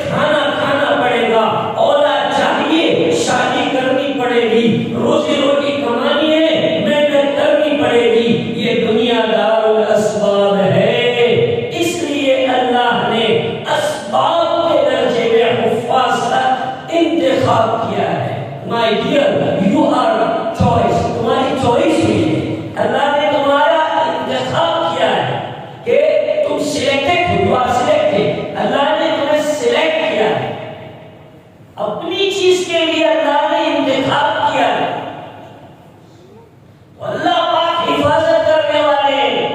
کھانا کھانا پڑے گا، اولاد چاہیے شادی کرنی پڑے گی، روزی روٹی کمانی ہے محنت کرنی پڑے گی۔ یہ دنیا دار الاسباب ہے۔ اس لیے اللہ نے اسباب کے درجے میں حفاظ کا انتخاب کیا ہے۔ My dear, you are choice، تمہاری چوائس ہوئی ہے، اللہ نے تمہارا انتخاب کیا ہے کہ تم selected who, you are selected۔ اللہ نے تمہیں سلیکٹ کیا ہے، اپنی چیز کے لیے اللہ نے انتخاب کیا ہے۔ اللہ پاک حفاظت کرنے والے ہیں۔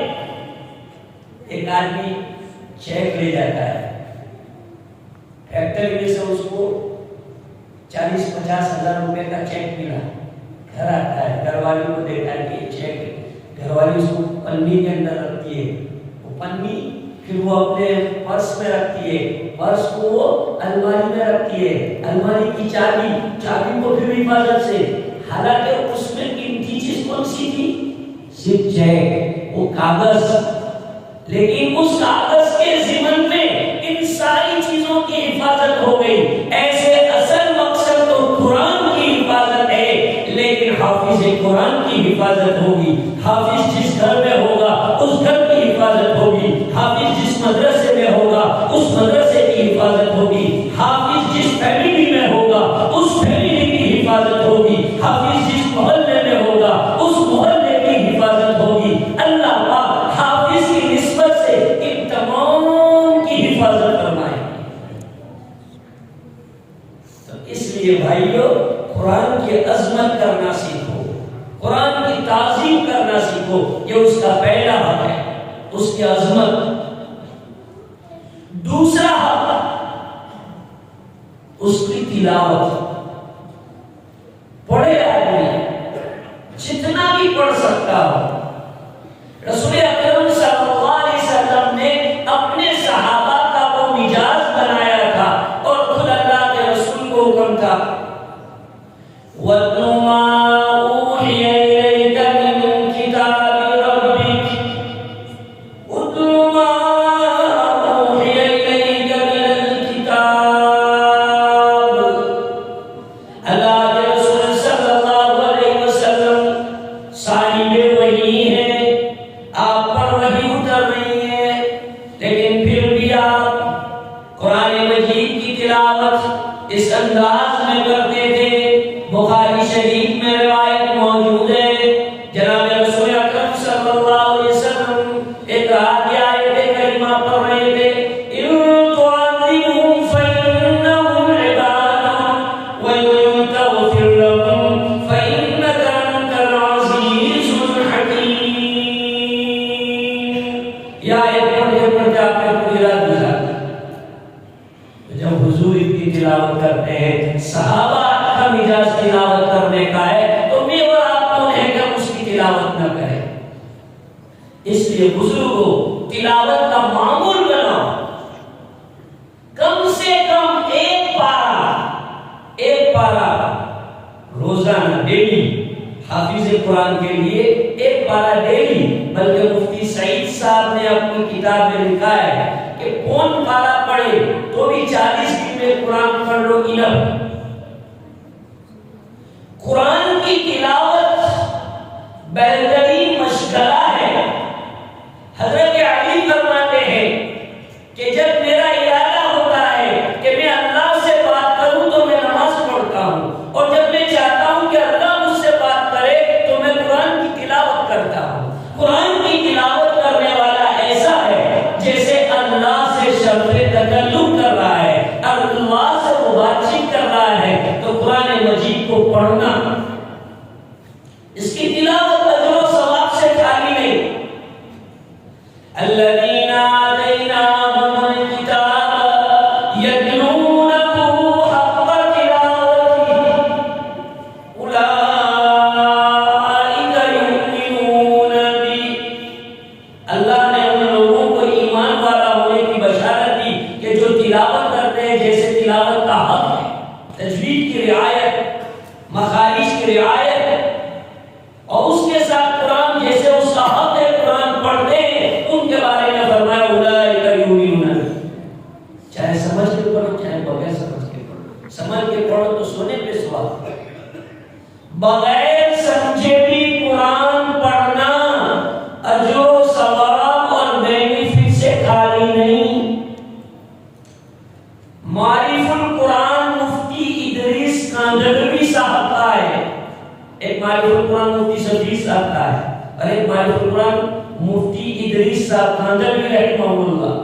ایک آدمی چیک لے جاتا ہے فیکٹری میں سے، اس کو 40-50 ہزار روپے کا چیک ملا، گھر آتا ہے، گھر والوں کو دیتا ہے کہ یہ چیک، گھر والی اس کو پنی کے اندر رکھتی ہے، وہ پنی پھر وہ اپنے پرس میں رکھتی ہے، پرس کو وہ الماری میں رکھتی ہے، الماری کی چابی کو پھر حفاظت سے، حالانکہ اس میں قیمتی چیز کون سی تھی؟ صرف چیک، وہ کاغذ، لیکن اس کاغذ کے ضمن میں ان ساری چیزوں کی حفاظت ہو گئی۔ ایسے اصل مقصد تو قرآن کی حفاظت ہے، لیکن حافظ قرآن کی حفاظت ہوگی۔ حافظ جس گھر میں ہوگا اس گھر کی حفاظت ہوگی، حافظ جس مدرسے میں ہوگا اس مدرسے کی حفاظت ہوگی، حافظ جس فیملی میں ہوگا اس فیملی کی حفاظت ہوگی، حافظ جس محلے میں ہوگا اس محلے کی حفاظت ہوگی۔ اللہ پاک کرنا سیکھو، یہ اس کا پہلا حق ہے، اس کی عظمت۔ دوسرا حق اس کی تلاوت۔ پڑھے آدمی جتنا بھی پڑھ سکتا ہو۔ رسول اکرم صلی اللہ علیہ وسلم نے اپنے صحابہ کا وہ مزاج بنایا تھا، اور خود اللہ کے رسول کو حکم تھا وَاتْلُ مَا أُوحِيَ إِلَيْكَ مِنْ كِتَابِ رَبِّكَ وَاتْلُ مَا أُوحِيَ إِلَيْكَ مِنَ الْكِتَابِ۔ اللہ کے رسول صلی اللہ علیہ وسلم صاحب وحی ہیں، آپ پر وحی اتر رہی ہے، لیکن پھر بھی آپ قرآن مجید کی تلاوت اس انداز میں کرتے تھے۔ بخاری شریف میں روایت موجود ہے، جناب رسول اکرم صلی اللہ علیہ وسلم ایک آیت کریمہ پڑھ رہے تھے، اِن تُعَذِّبْهُمْ فَإِنَّهُمْ عِبَادُكَ وَإِن تَغْفِرْ لَهُمْ فَإِنَّكَ أَنْتَ الْعَزِيزُ الْحَكِيمُ۔ یہ آیت پڑھتے آپ نے پوری رات گزار دی۔ جب حضور کی تلاوت کرتے ہیں، صحابہ کا مزاج تلاوت کرنے کا ہے، تو میں اور آپ کون ہے کہ اس کی تلاوت نہ کریں؟ اس لیے بزرگوں تلاوت کا معمول بناؤ، کم سے کم ایک پارہ روزانہ ڈیلی۔ حافظ قرآن کے لیے ایک پارہ ڈیلی، بلکہ مفتی سعید صاحب نے اپنی کتاب میں لکھا ہے کہ کون پارہ پڑھے تو بھی 40 دن میں قرآن پڑھ لو انف۔ قرآن کی تلاوت بہترین مشغلہ ہے۔ حضرت علی فرماتے ہیں کہ جب میرا ارادہ ہوتا ہے کہ میں اللہ سے بات کروں تو میں نماز پڑھتا ہوں، اور جب میں چاہتا ہوں کہ اللہ مجھ سے بات کرے تو میں قرآن کی تلاوت کرتا ہوں۔ قرآن کی تلاوت کرنے والا ایسا ہے جیسے اللہ سے شرف تکلم کر رہا ہے، اللہ سے وہ بات چیت کر رہا ہے۔ تو قرآن مجید کو پڑھنا، اس کی تلاوت اجر و ثواب سے خالی نہیں۔ الذین آتیناہم الکتاب یتلونہ حق تلاوتہ اولئک یؤمنون بہ۔ اللہ نے ان لوگوں کو ایمان والا ہونے کی بشارت دی کہ جو تلاوت کرتے ہیں جیسے تلاوت کا حق ہے، تجوید کی رعایت، مخارج کی رعایت، اور اس کے ساتھ قرآن جیسے اس کا حق ہے قرآن پڑھتے ہیں، ان کے بارے میں فرمایا اولئک یؤمنون۔ چاہے سمجھ کے پڑھو چاہے بغیر سمجھ کے پڑھو، سمجھ کے پڑھو تو سونے پہ سوال، بغیر سمجھے بھی قرآن پڑھنا اجر و ثواب اور بینیفٹ سے خالی نہیں۔ معرف القرآن مفتی ادریس کاندھلوی صاحب کا ہے، ایک معرف القرآن مفتی شفیع صاحب کا ہے، اور ایک معرف القرآن مفتی ادریس صاحب کاندھلوی رحمہ اللہ۔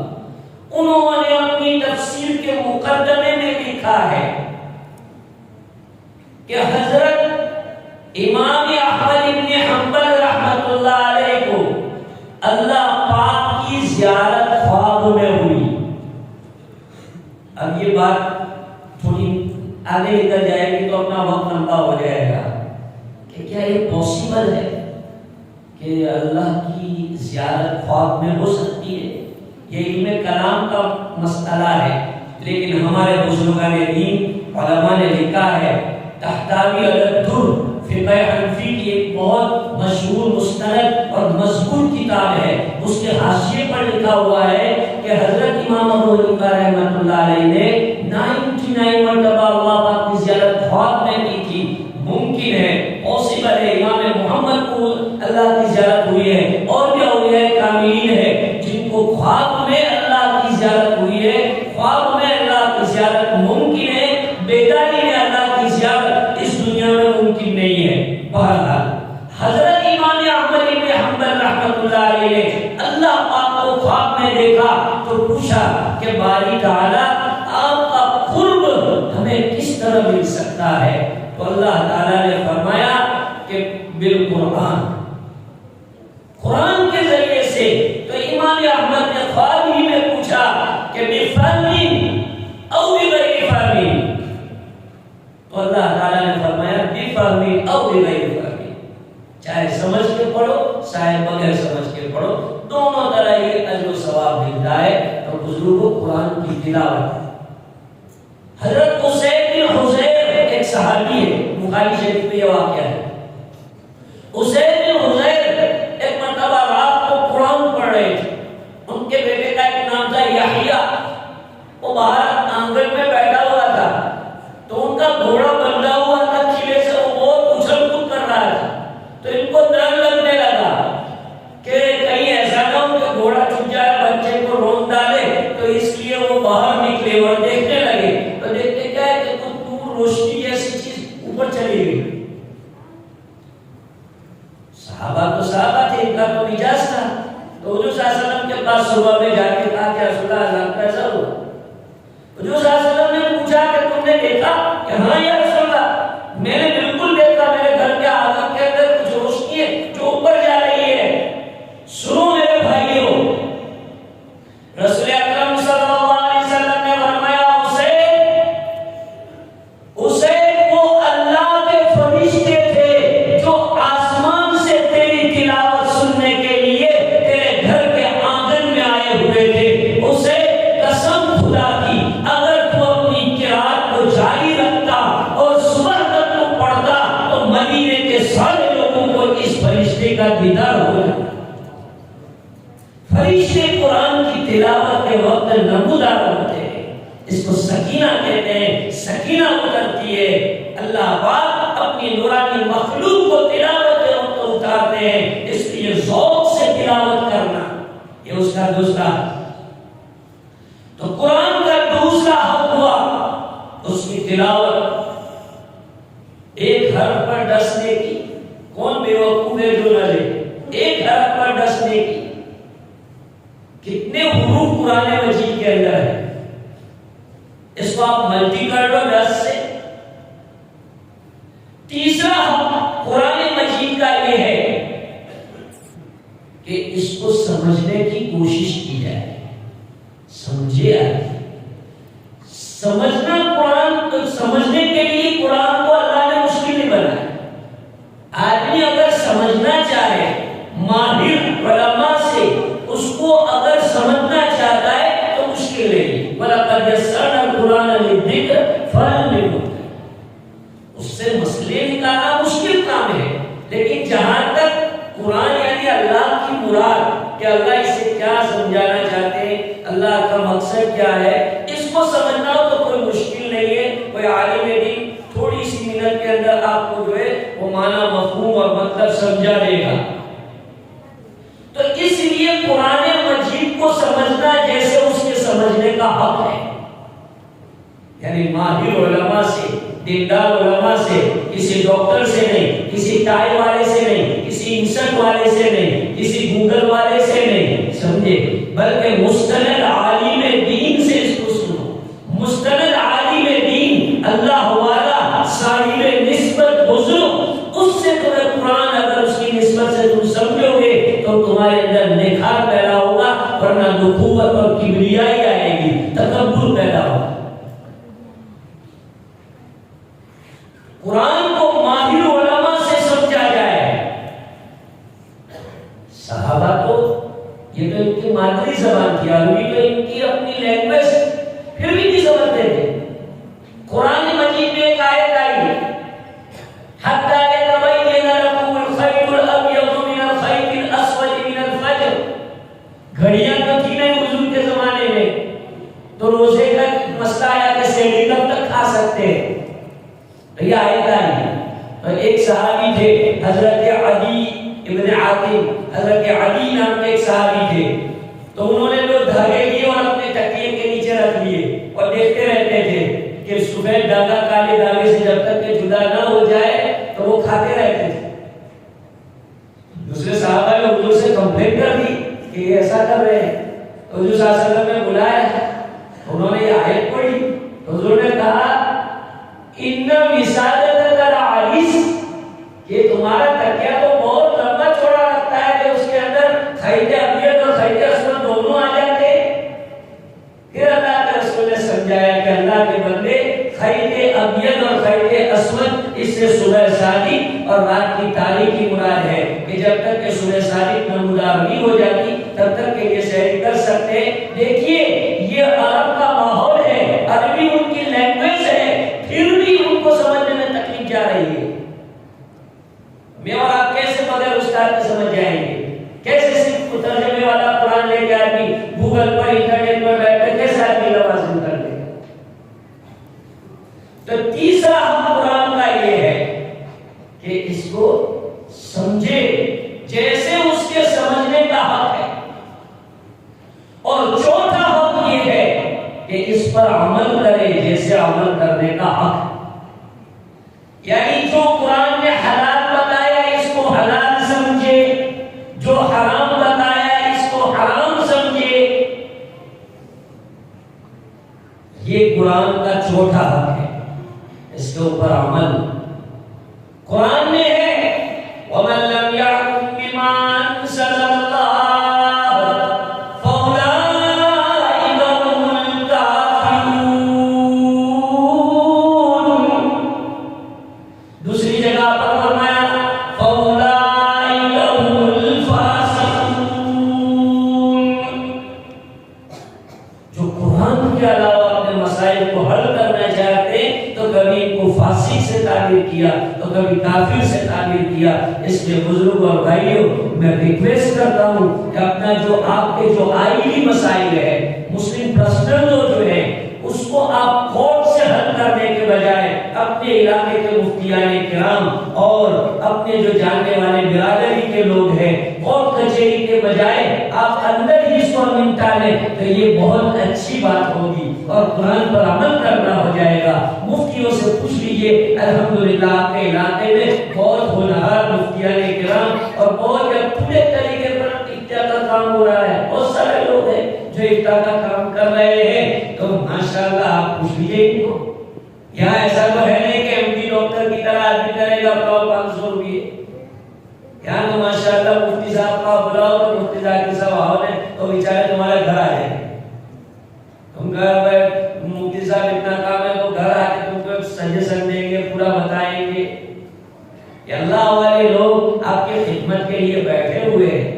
انہوں نے اپنی تفسیر کے مقدمے میں لکھا ہے کہ حضرت امام احمد ابن حنبل رحمۃ اللہ علیہ کو اللہ پاک کی زیارت خواب میں ہوئی۔ اب یہ بات تھوڑی آگے نکل جائے گی تو اپنا وقت لمبا ہو جائے گا کہ کیا یہ پاسبل ہے کہ اللہ کی زیارت خواب میں ہو سکتی ہے؟ یہ علم کلام کا مسئلہ ہے، لیکن ہمارے بزرگان دین علماء نے لکھا ہے، تحتاوی الدر فقہ حنفی کی ایک بہت مشہور مستند اور مضبوط کتاب ہے، اس کے حاشیے پر لکھا ہوا ہے کہ حضرت امام ابو حنیفہ رحمۃ اللہ علیہ نے 99 مرتبہ اللہ پاک کی زیارت خواب میں کی تھی۔ ممکن ہے، پاسبل ہے، امام محمد کو اللہ کی زیارت ہوئی ہے، اور بھی اولیاء کاملین ہے جن کو خواب میں اللہ کی زیارت ہوئی ہے۔ خواب میں اللہ کی زیارت ممکن ہے، بیداری میں اللہ کی زیارت اس دنیا میں ممکن نہیں ہے۔ بہرحال حضرت امام احمد بن حنبل رحمۃ اللہ علیہ نے اللہ پاک کو خواب میں دیکھا تو پوچھا کہ باری تعالیٰ آپ کا قرب ہمیں کس طرح مل سکتا ہے؟ تو اللہ تعالیٰ نے فرمایا کہ بالقرآن، پڑھو شاید بغیر سمجھ کے پڑھو، دونوں طرح یہ اجر و ثواب ملتا ہے۔ اور بزرگوں قرآن کی تلاوت، حضرت اسید بن حضیر ایک صحابی ہے، بخاری شریف میں یہ واقعہ ہے۔ اسید بن حضیر ایک مرتبہ رات کو قرآن پڑھ رہے تھے، ان کے بیٹے کا ایک نام تھا یحییٰ، وہ باہر آنگن میں بیٹھا ہوا تھا، تو ان کا گھوڑا بندھا ہوا تھا کھلے سے، وہ بہت اچھل کود کر رہا تھا، تو ان کو ڈر لگنے لگا کہ کہیں ایسا نہ ہو کہ گھوڑا چھوٹ جائے، بچے کو رون ڈالے، تو اس لیے وہ باہر نکلے اور دیکھنے لگے، تو دیکھتے کیا ہے کہ کچھ دور روشنی جیسی چیز اوپر چلی گئی۔ صحابہ تو صحابہ تھے، ان کا تو مزاج تھا، تو حضور صلی اللہ علیہ وسلم کے پاس صبح میں جا کے کہا کہ رسول اللہ کیسا ہوا؟ حضور صلی اللہ علیہ وسلم نے پوچھا کہ تم نے دیکھا؟ کہ ہاں یا رسول اللہ، میں نے بالکل دیکھا، میرے گھر کے آنگن کے اندر کچھ روشنی ہے جو اوپر جا رہی ہے۔ سنو میرے بھائیوں، رسول اکرم صلی اللہ علیہ وسلم نے فرمایا اسے وہ اللہ کے فرشتے تھے جو آسمان سے تیری تلاوت سننے کے لیے تیرے گھر کے آنگن میں آئے ہوئے تھے۔ اسے قسم خدا کی اگر تو اپنی قرات کو جاری رکھتا اور صبح تک تو پڑھتا تو مدینے کے سارے لوگوں کو اس فرشتے کا دیدار ہو جاتا۔ فرشتے قرآن کی تلاوت کے وقت نمودار ہوتے ہیں، اس کو سکینہ کہتے ہیں، سکینہ اترتی ہے۔ اللہ پاک اپنی نورانی مخلوق کو تلاوت کے وقت اتارتے ہیں، اس لیے ذوق سے تلاوت کرنا یہ اس کا دوسرا۔ تو قرآن کا دوسرا حق ہوا اس کی تلاوت، ایک حرف پر ڈسنے کی، کون بے وقوف ہے جو نہ لے، ایک حرف پر ڈسنے کی۔ کتنے حروف قرآن مجید کے اندر ہے، اس کو آپ ملٹی کر لو 10 سے۔ تیسرا حق قرآن مجید کا یہ ہے کہ اس کو سمجھنے کی کوشش کی جائے، سمجھے سمجھنا قرآن کو سمجھنے کے لیے قرآن کو اللہ نے مشکل نہیں بنایا۔ آدمی اگر سمجھنا چاہے، ماہر علماء سے اس کو اگر سمجھنا چاہتا ہے تو مشکل نہیں۔ وَلَقَدْ يَسَّرْنَا الْقُرْآنَ لِلذِّكْرِ فَهَلْ مِن مُدَّكِرٍ، اس سے مسئلے نکالنا مشکل کام ہے، لیکن جہاں تک قرآن یعنی اللہ کی مراد کہ اللہ اسے کیا سمجھانا چاہتے ہیں، اللہ کا مقصد کیا ہے، اس کو سمجھنا ہو تو کوئی مشکل نہیں ہے۔ کوئی عالم دین تھوڑی سی منٹ کے اندر آپ کو جو ہے وہ معنی مفہوم اور مطلب سمجھا دے گا۔ تو اس لیے قرآن مجید کو سمجھنا جیسے اس کے سمجھنے کا حق ہے، یعنی ماہر علماء سے، دیندار علماء سے، کسی ڈاکٹر سے نہیں، کسی ٹائی والے سے نہیں، کسی انسٹ والے سے نہیں، کسی گوگل والے سے نہیں، سمجھے، بلکہ مستند عالم دین سے اس کو سنو۔ مستند عالم دین، اللہ والا، صاحب نسبت بزرگ، اس سے تمہیں قرآن اگر اس کی نسبت سے تم سمجھو گے تو تمہارے اندر نکھار پیدا ہوگا، ورنہ نبوت اور کبریائی آئے گی، تکبر پیدا ہوگا۔ قرآن کو ماہر علماء سے سمجھا جائے۔ صحابہ تو یہ تو ان کی مادری زبان تھی، عربی تو ان کی اپنی لینگویج، پھر بھی نہیں سمجھتے تھے۔ قرآن مجید میں ایک آیت آئی، حتی یتبین لکم الخیط الابیض من الخیط الاسود من الفجر۔ گھڑیاں تو تھی نہیں حضور کے زمانے میں، تو روزے کا مسئلہ آیا کہ سیڑھی کب تک کھا سکتے ہیں، یہ آیت آئی۔ تو ایک صحابی تھے حضرت عدی ابن عاطم، حضرت علی نام کے ایک صحابی تھے، تو انہوں نے جو دھاگے لیے اور اپنے تکیے کے نیچے رکھ لیے اور دیکھتے رہتے تھے کہ سفید دھاگا کالے دھاگے سے جب تک کہ جدا نہ ہو جائے تو وہ کھاتے رہتے تھے۔ دوسرے صحابہ نے حضور سے کمپلین کر دی کہ یہ ایسا کر رہے ہیں، تو حضور صلی اللہ علیہ وسلم نے بلایا، انہوں نے یہ آیت پڑھی، حضور نے کہا ان وسادتک العریس، کہ تمہارا تکیہ تو بہت لمبا چوڑا رکھتا ہے کہ اس کے اندر خیط ابیض اور خیط اسود دونوں آ جاتے۔ پھر اللہ کے رسول نے سمجھایا کہ اللہ کے بندے خیط ابیض اور خیط اسود اس سے صبح شادی اور رات کی تاریکی مراد ہے، کہ جب تک کہ سورہ صادق نمودار نہیں ہو جاتی تب تک کہ یہ سحری کر سکتے. دیکھیے یہ عرب کا ماحول ہے، عربی ان کی لینگویج ہے، پھر بھی ان کو سمجھنے میں تکلیف جا رہی ہے. میں اور آپ کیسے بغیر استاد کے سمجھ جائیں گے؟ کیسے صرف ترجمے والا قرآن لے کے آدمی گوگل پر انٹرنیٹ پر بیٹھ کر کیسے آدمی لوازم کر لے؟ تو تیسرا حق قرآن کا یہ ہے کہ اس کو سمجھے جیسے اس کے سمجھنے کا حق ہے، اور چوتھا حق یہ ہے کہ اس پر عمل کرے جیسے عمل کرنے کا حق ہے. یعنی جو قرآن نے حلال بتایا اس کو حلال سمجھے، جو حرام بتایا اس کو حرام سمجھے. یہ قرآن کا چوتھا حق ہے، اس کے اوپر عمل. قرآن میں ہے وَمَن لَّمْ يَحْكُم بِمَا أَنزَلَ اللَّهُ فَأُولَٰئِكَ هُمُ الْكَافِرُونَ. دوسری جگہ پر فرمایا فَأُولَٰئِكَ هُمُ الْفَاسِقُونَ. جو قرآن کے علاوہ اپنے مسائل کو حل کرنا چاہتے تو کبھی ان کو فاسق سے تعبیر کیا تو کبھی کافر سے تعبیر کیا. اس لیے بزرگ اور بھائیوں میں ریکویسٹ کرتا ہوں کہ اپنا جو آپ کے جو آئلی مسائل ہے، مسلم پرسنل جو ہے، اس کو آپ کورٹ سے حل کرنے کے بجائے اپنے علاقے کے مفتیان کرام اور اپنے جو جاننے والے برادری کے لوگ ہیں کورٹ کچہری کے بجائے آپ اندر ہی اس کو نمٹا لیں تو یہ بہت اچھی بات ہوگی اور قرآن پر عمل کرنا ہو جائے گا. مفتیوں سے پوچھ لیجئے، الحمدللہ آپ کے علاقے میں بہت ہونہار مفتیان کرام اور بہت پورے طریقے پر افتاء کا کام ہو رہا ہے. بہت سارے لوگ ہیں جو افتاء کا کام کر رہے ہیں، تو ماشاءاللہ آپ پوچھ لیجئے ان کو. یہاں ایسا تو ہے نہیں کہ ایم ڈی ڈاکٹر کی طرح آدمی کرے گا 500 روپئے. یہاں تو ماشاءاللہ مفتی صاحب کا بلاؤ تو مفتی ذاکر صاحب آؤ نے تو بیچارے تمہارے گھر آ جائیں. تم کہا مفتی صاحب اتنا کام ہے تو گھر آ کے تم کو سجیشن دیں گے، پورا بتائیں گے. یہ اللہ والے لوگ آپ کی خدمت کے لیے بیٹھے ہوئے ہیں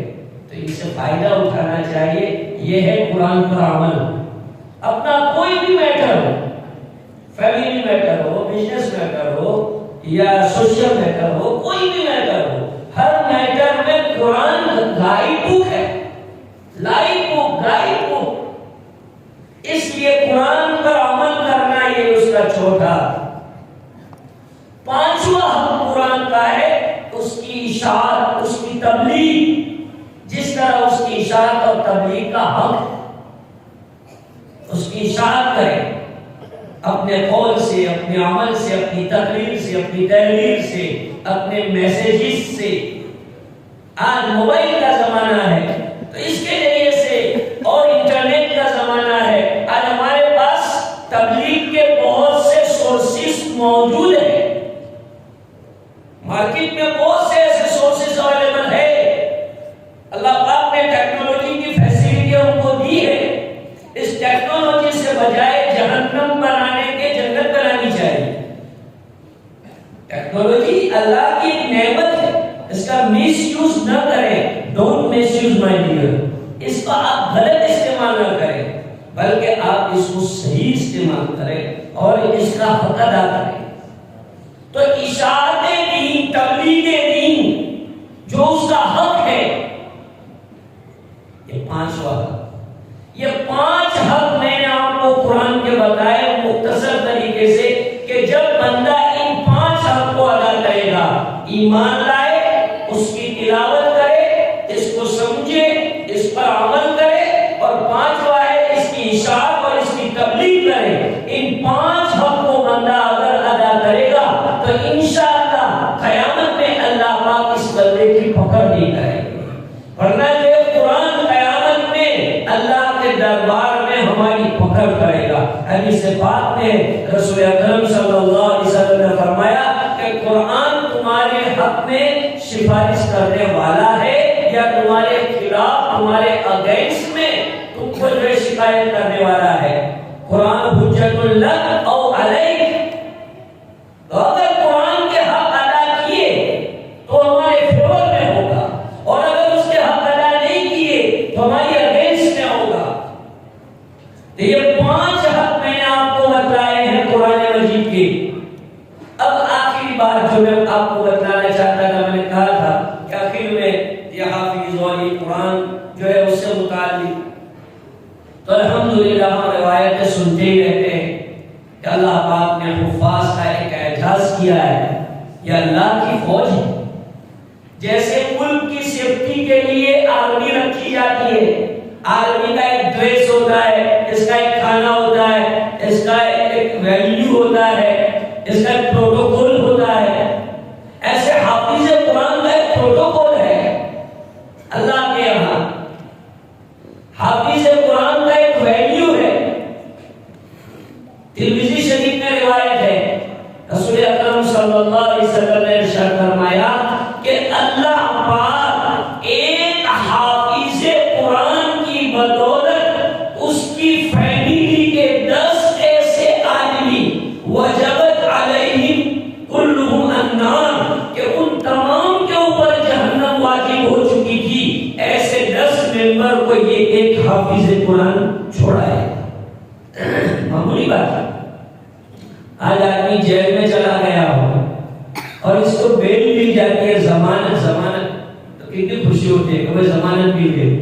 تو اس سے فائدہ اٹھانا چاہیے. یہ ہے قرآن پر عمل. اپنا کوئی بھی میٹر ہو، فیملی میٹر ہو، بزنس میٹر ہو یا سوشل میٹر ہو، کوئی بھی میٹر ہو، ہر میٹر میں قرآن گائیڈ بک ہے، لائف بک، گائیڈ بک. اس لیے قرآن پر عمل کرنا یہ اس کا چوتھا. پانچواں حق قرآن کا ہے اس کی اشاعت، اس کی تبلیغ. جس طرح اس کی اشاعت اور تبلیغ کا حق، اس کی اشاعت کرے اپنے قول سے، اپنے عمل سے، اپنی تقریر سے، اپنی تحریر سے، اپنے میسیجز سے. آج موبائل کا زمانہ ہے تو اس کے ذریعے سے اور انٹرنیٹ کا زمانہ ہے. آج ہمارے پاس تبلیغ کے بہت سے سورسز موجود ہیں. مارکیٹ میں بہت سے ایسے سورسز اویلیبل ہے. اللہ پاک نے ٹیکنالوجی کی فیسلٹی ہم کو دی ہے. اس ٹیکنالوجی سے بجائے جہنم بنانے کے جنت بنانی چاہیے. ٹیکنالوجی اللہ کی ایک نعمت ہے، اس کا مس یوز نہ کریں. Don't misuse my dear. اس کا آپ غلط استعمال نہ کریں بلکہ آپ اس کو صحیح استعمال کریں اور اس کا حق ادا کریں. تو اشاعت دین، تبلیغ دین جو اس کا حق ہے، یہ پانچواں حق. یہ 5 حق میں نے آپ کو قرآن کے بتائے مختصر طریقے سے کہ جب بندہ ان 5 حق کو ادا کرے گا، ایمان لائے، اس کی تلاوت کرے، اس کو سمجھے، اس پر عمل کرے، اور 5واں ہے اس کی اشاعت اور اس کی تبلیغ کرے. ان 5 حق کو بندہ اگر ادا کرے گا تو انشاءاللہ قیامت میں اللہ پاک اس بندے کی پکڑ نہیں کرے گا. ورنہ یہ قرآن قیامت میں اللہ کے دربار میں ہماری پکڑ کرے گا. حدیث پاک میں رسول اکرم صلی اللہ علیہ وسلم نے فرمایا کہ قرآن تمہارے حق میں سفارش کرنے والا ہے یا تمہارے خلاف، تمہارے اگینسٹ میں تم کو جو شکایت کرنے والا ہے. قرآن حجت لک او علیک. تو اگر قرآن کے حق ادا کیے تو ہمارے فیور میں ہوگا، اور یہ قرآن جو ہے اس سے متعلق. تو الحمدللہ ہم روایتیں سنتے ہی رہتے ہیں کہ اللہ پاک نے حفاظ کا ایک اعزاز کیا ہے. یہ اللہ کی فوج ہے. جیسے ملک کی سیفٹی کے لیے آرمی رکھی جاتی ہے، آرمی کا ایک ڈریس ہوتا ہے، اس کا ایک کھانا ہوتا ہے، اس کا ایک ویلیو ہوتا ہے، اس کا ایک پروٹوکول ہوتا ہے، ایسے حافظ قرآن کا ایک پروٹوکول ہے اللہ کے یہاں. حافظ قرآن کا ایک ویلیو ہے. ترمذی شریف میں روایت ہے رسول اکرم صلی اللہ علیہ وسلم نے ارشاد فرمایا کہ اللہ پاک ایک حافظ قرآن کی بدولت اس کی فیملی کے 10 ایسے آدمی وجبت علیہم کلہم النار کہ ان تمام کے اوپر جہنم واجب ہو چکی تھی، ایسے 10 ممبر کو یہ ایک حافظ قرآن چھوڑا ہے. معمولی بات ہے. آج آدمی جیل میں چلا گیا ہو اور اس کو بیل مل جاتی ہے، ضمانت تو کتنی خوشی ہوتی ہے کہ وہ ضمانت مل گئی.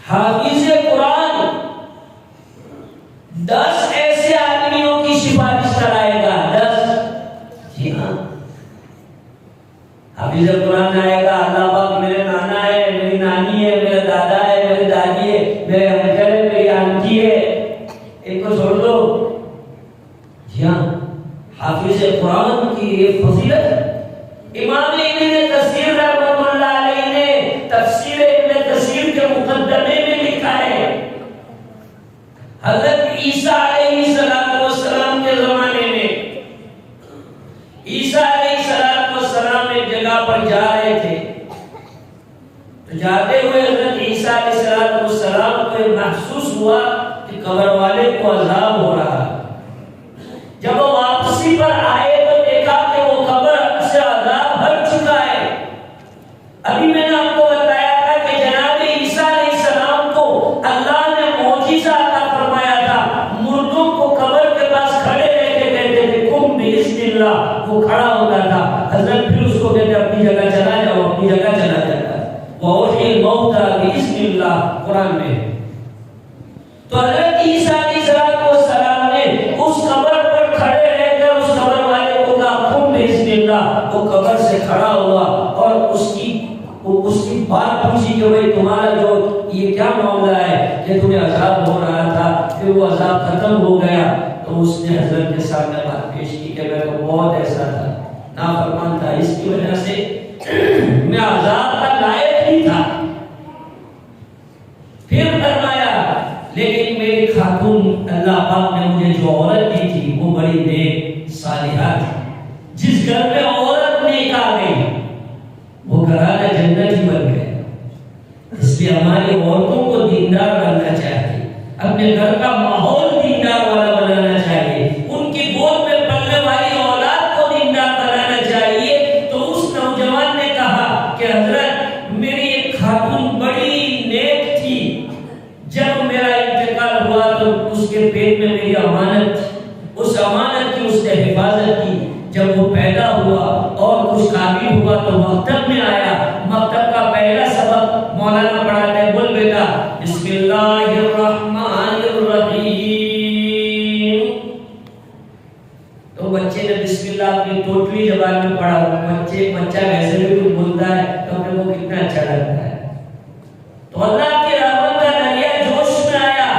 حافظ قرآن 10 ایسے آدمیوں کی سفارش کرائے گا. 10. جی ہاں، حافظ قرآن آئے گا. اللہ پاک میرے نانا ہے، میری نانی ہے، میرا دادا ہے، میری دادی ہے، میرے انکل ہے، میری آنٹی ہے، ایک کو چھوڑ دو. جی ہاں، حافظ قرآن کی یہ فضیلت امام ابن کثیر رحمۃ اللہ علیہ نے تفسیر ابن کثیر کے مقدمے میں لکھا ہے. حضرت عیسیٰ علیہ السلام کے زمانے میں عیسیٰ علیہ السلام ایک جگہ پر جا رہے تھے. تو جاتے ہوئے حضرت عیسیٰ علیہ السلام کو محسوس ہوا کہ قبر والے کو عذاب ہو رہا. جب وہ واپسی پر آئے تو دیکھا کہ وہ قبر سے عذاب ہٹ چکا ہے. ابھی میں نے آپ کو بتایا تھا کہ جناب عیسیٰ علیہ السلام کو اللہ نے معجزہ عطا فرمایا تھا. مردوں کو قبر کے پاس کھڑے رہ کے کہتے تھے قم بإذن اللہ، وہ کھڑا ہوتا تھا. حضرت پھر اس کو کہتے اپنی جگہ چلا جاؤ، اپنی جگہ چلا جاتا. وَأُحْيِي الْمَوْتَىٰ بِإِذْنِ اللَّهِ قرآن میں. تو حضرت عیسیٰ علیہ السلام نے اس قبر پر کھڑے رہ کر اس قبر والے کو کہا قم بإذن اللہ. وہ قبر سے کھڑا ہوا اور اس کی بات پوچھی کہ بھئی تمہارا جو یہ کیا معاملہ ہے کہ تمہیں عذاب ہو رہا تھا، پھر وہ عذاب ختم ہو گیا. تو اس نے حضرت کے سامنے بات پیش کی کہ میں تو بہت ایسا تھا، نافرمان تھا، اس کی وجہ سے میں عذاب کا لائق نہیں تھا. پھر فرمایا لیکن میری خاتون اللہ پاک نے مجھے جو عورت دی تھی وہ بڑی نیک صالحہ تھی. جس گھر میں عورت نیک آ گئی وہ گھرانہ جنت ہی بن گیا. اس لیے ہماری عورتوں کو دیندار بننا چاہیے، اپنے گھر کا ماحول دیندار والا بنانا چاہیے، ان کی گود میں پلنے والی اولاد کو دیندار بنانا چاہیے. تو اس نوجوان نے کہا کہ حضرت میری ایک خاتون بڑی نیک تھی، جب میرا انتقال ہوا تو اس کے پیٹ میں میری امانت، اس امانت کی اس نے حفاظت کی. جب وہ پیدا ہوا اور کچھ قابل ہوا تو مکتب میں آیا. مکتب کا پہلا سبق مولانا پڑھاتے ہیں، بول بیٹا بسم اللہ الرحمن الرحیم. تو بچے نے بسم اللہ اپنی ٹوٹلی زبان میں پڑھا. بچہ ویسے بھی کچھ بولتا ہے تو اپنے کو کتنا اچھا لگتا ہے. تو اللہ کی رحمت کا دریا جوش میں آیا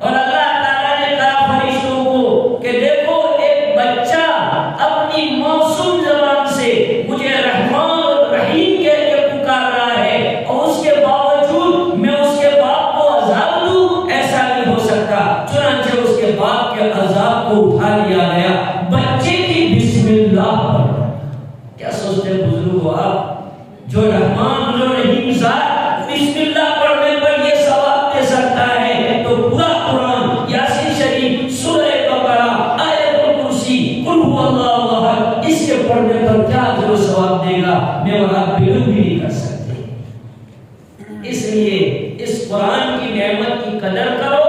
اور اللہ تعالیٰ نے کہا فرشتوں کو کہ دیکھو ایک بچہ اپنی معصوم زبان سے مجھے رحمان اور رحیم کہہ کے پکار رہا ہے اور اس کے باوجود میں اس کے باپ کو عذاب دوں، ایسا نہیں ہو سکتا. چنانچہ اس کے باپ کے عذاب کو اٹھا لیا گیا بچے کی بسم اللہ پر. کیا سوچتے بزرگ ہو آپ؟ جو رحمان جو رحیم ذات بسم اللہ پڑھنے پر یہ ثواب دے سکتا ہے تو پورا قرآن، یاسین شریف، سورہ بقرہ، آیت الکرسی، قل هو اللہ احد، اس کے پڑھنے پر کیا اجر و ثواب دے گا میں اور آپ بلو بھی نہیں کر سکتے. اس لیے اس قرآن کی نعمت کی قدر کرو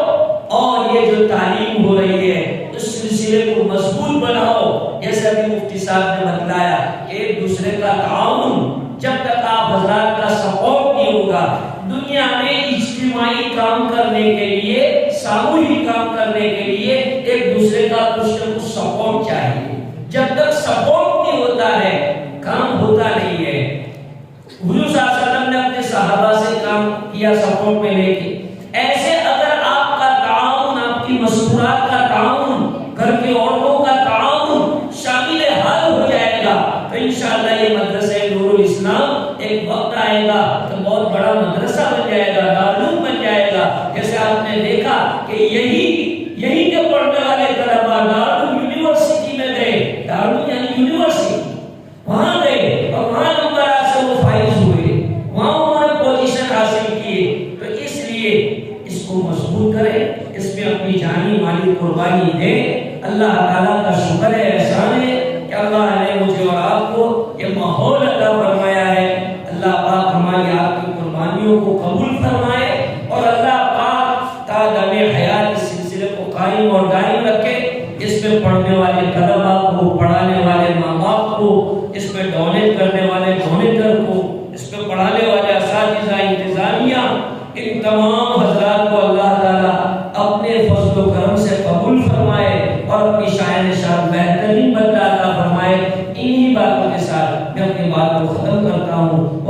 اور یہ جو تعلیم ہو رہی ہے اس سلسلے کو مضبوط بناؤ. جیسے ابھی مفتی صاحب نے بتلایا کہ ایک کا تعاون، جب تک آپ حضرات کا سپورٹ نہیں ہوگا، دنیا میں اجتماعی کام کرنے کے لیے، ساموہی کام کرنے کے لیے ایک دوسرے کا کچھ نہ کچھ سپورٹ چاہیے۔ جب تک سپورٹ نہیں ہوتا ہے کام ہوتا نہیں ہے۔ حضور صلی اللہ علیہ وسلم نے اپنے صحابہ سے کام کیا سپورٹ میں لے کے، ایسے اگر آپ کا تعاون، آپ کی مستورات کا تعاون، گھر کی عورتوں کا تعاون شامل حال ہو جائے گا تو انشاءاللہ یہ مدرسہ نور الاسلام ایک وقت آئے گا تو بہت بڑا مدرسہ بن جائے گا، دارالعلوم بن جائے گا۔ جیسے آپ نے دیکھا کہ یہی کے پڑھنے والے طلبا دارالعلوم یونیورسٹی میں گئے، دارالعلوم یعنی یونیورسٹی، وہاں گئے اور وہاں نمبر سے وہ فائز ہوئے، وہاں انہوں نے پوزیشن حاصل کیے۔ تو اس لیے اس کو مضبوط کریں، اس میں اپنی جانی مالی قربانی دیں۔ اللہ تعالیٰ کا شکر ہے، احسان ہے کہ اللہ نے مجھے اور آپ کو یہ ماحول عطا فرمایا ہے۔ اللہ پاک ہماری آپ کی قربانیوں کو قبول فرمائے اور اللہ پاک تا دم حیات اس سلسلے کو قائم اور دائم رکھے۔ اس میں پڑھنے والے طلباء کو، پڑھانے والے ماں باپ کو، اس میں ڈونیٹ کرنے والے ڈونیٹر کو، اس میں پڑھانے والے اساتذہ، انتظامیہ، ان تمام حضرات کو اللہ تعالیٰ اپنے فضل و کرم سے قبول فرمائے اور اپنی شاعر شان بہترین بدلہ عطا فرمائے۔ انہی باتوں کے ساتھ میں اپنی بات کو ختم کرتا ہوں۔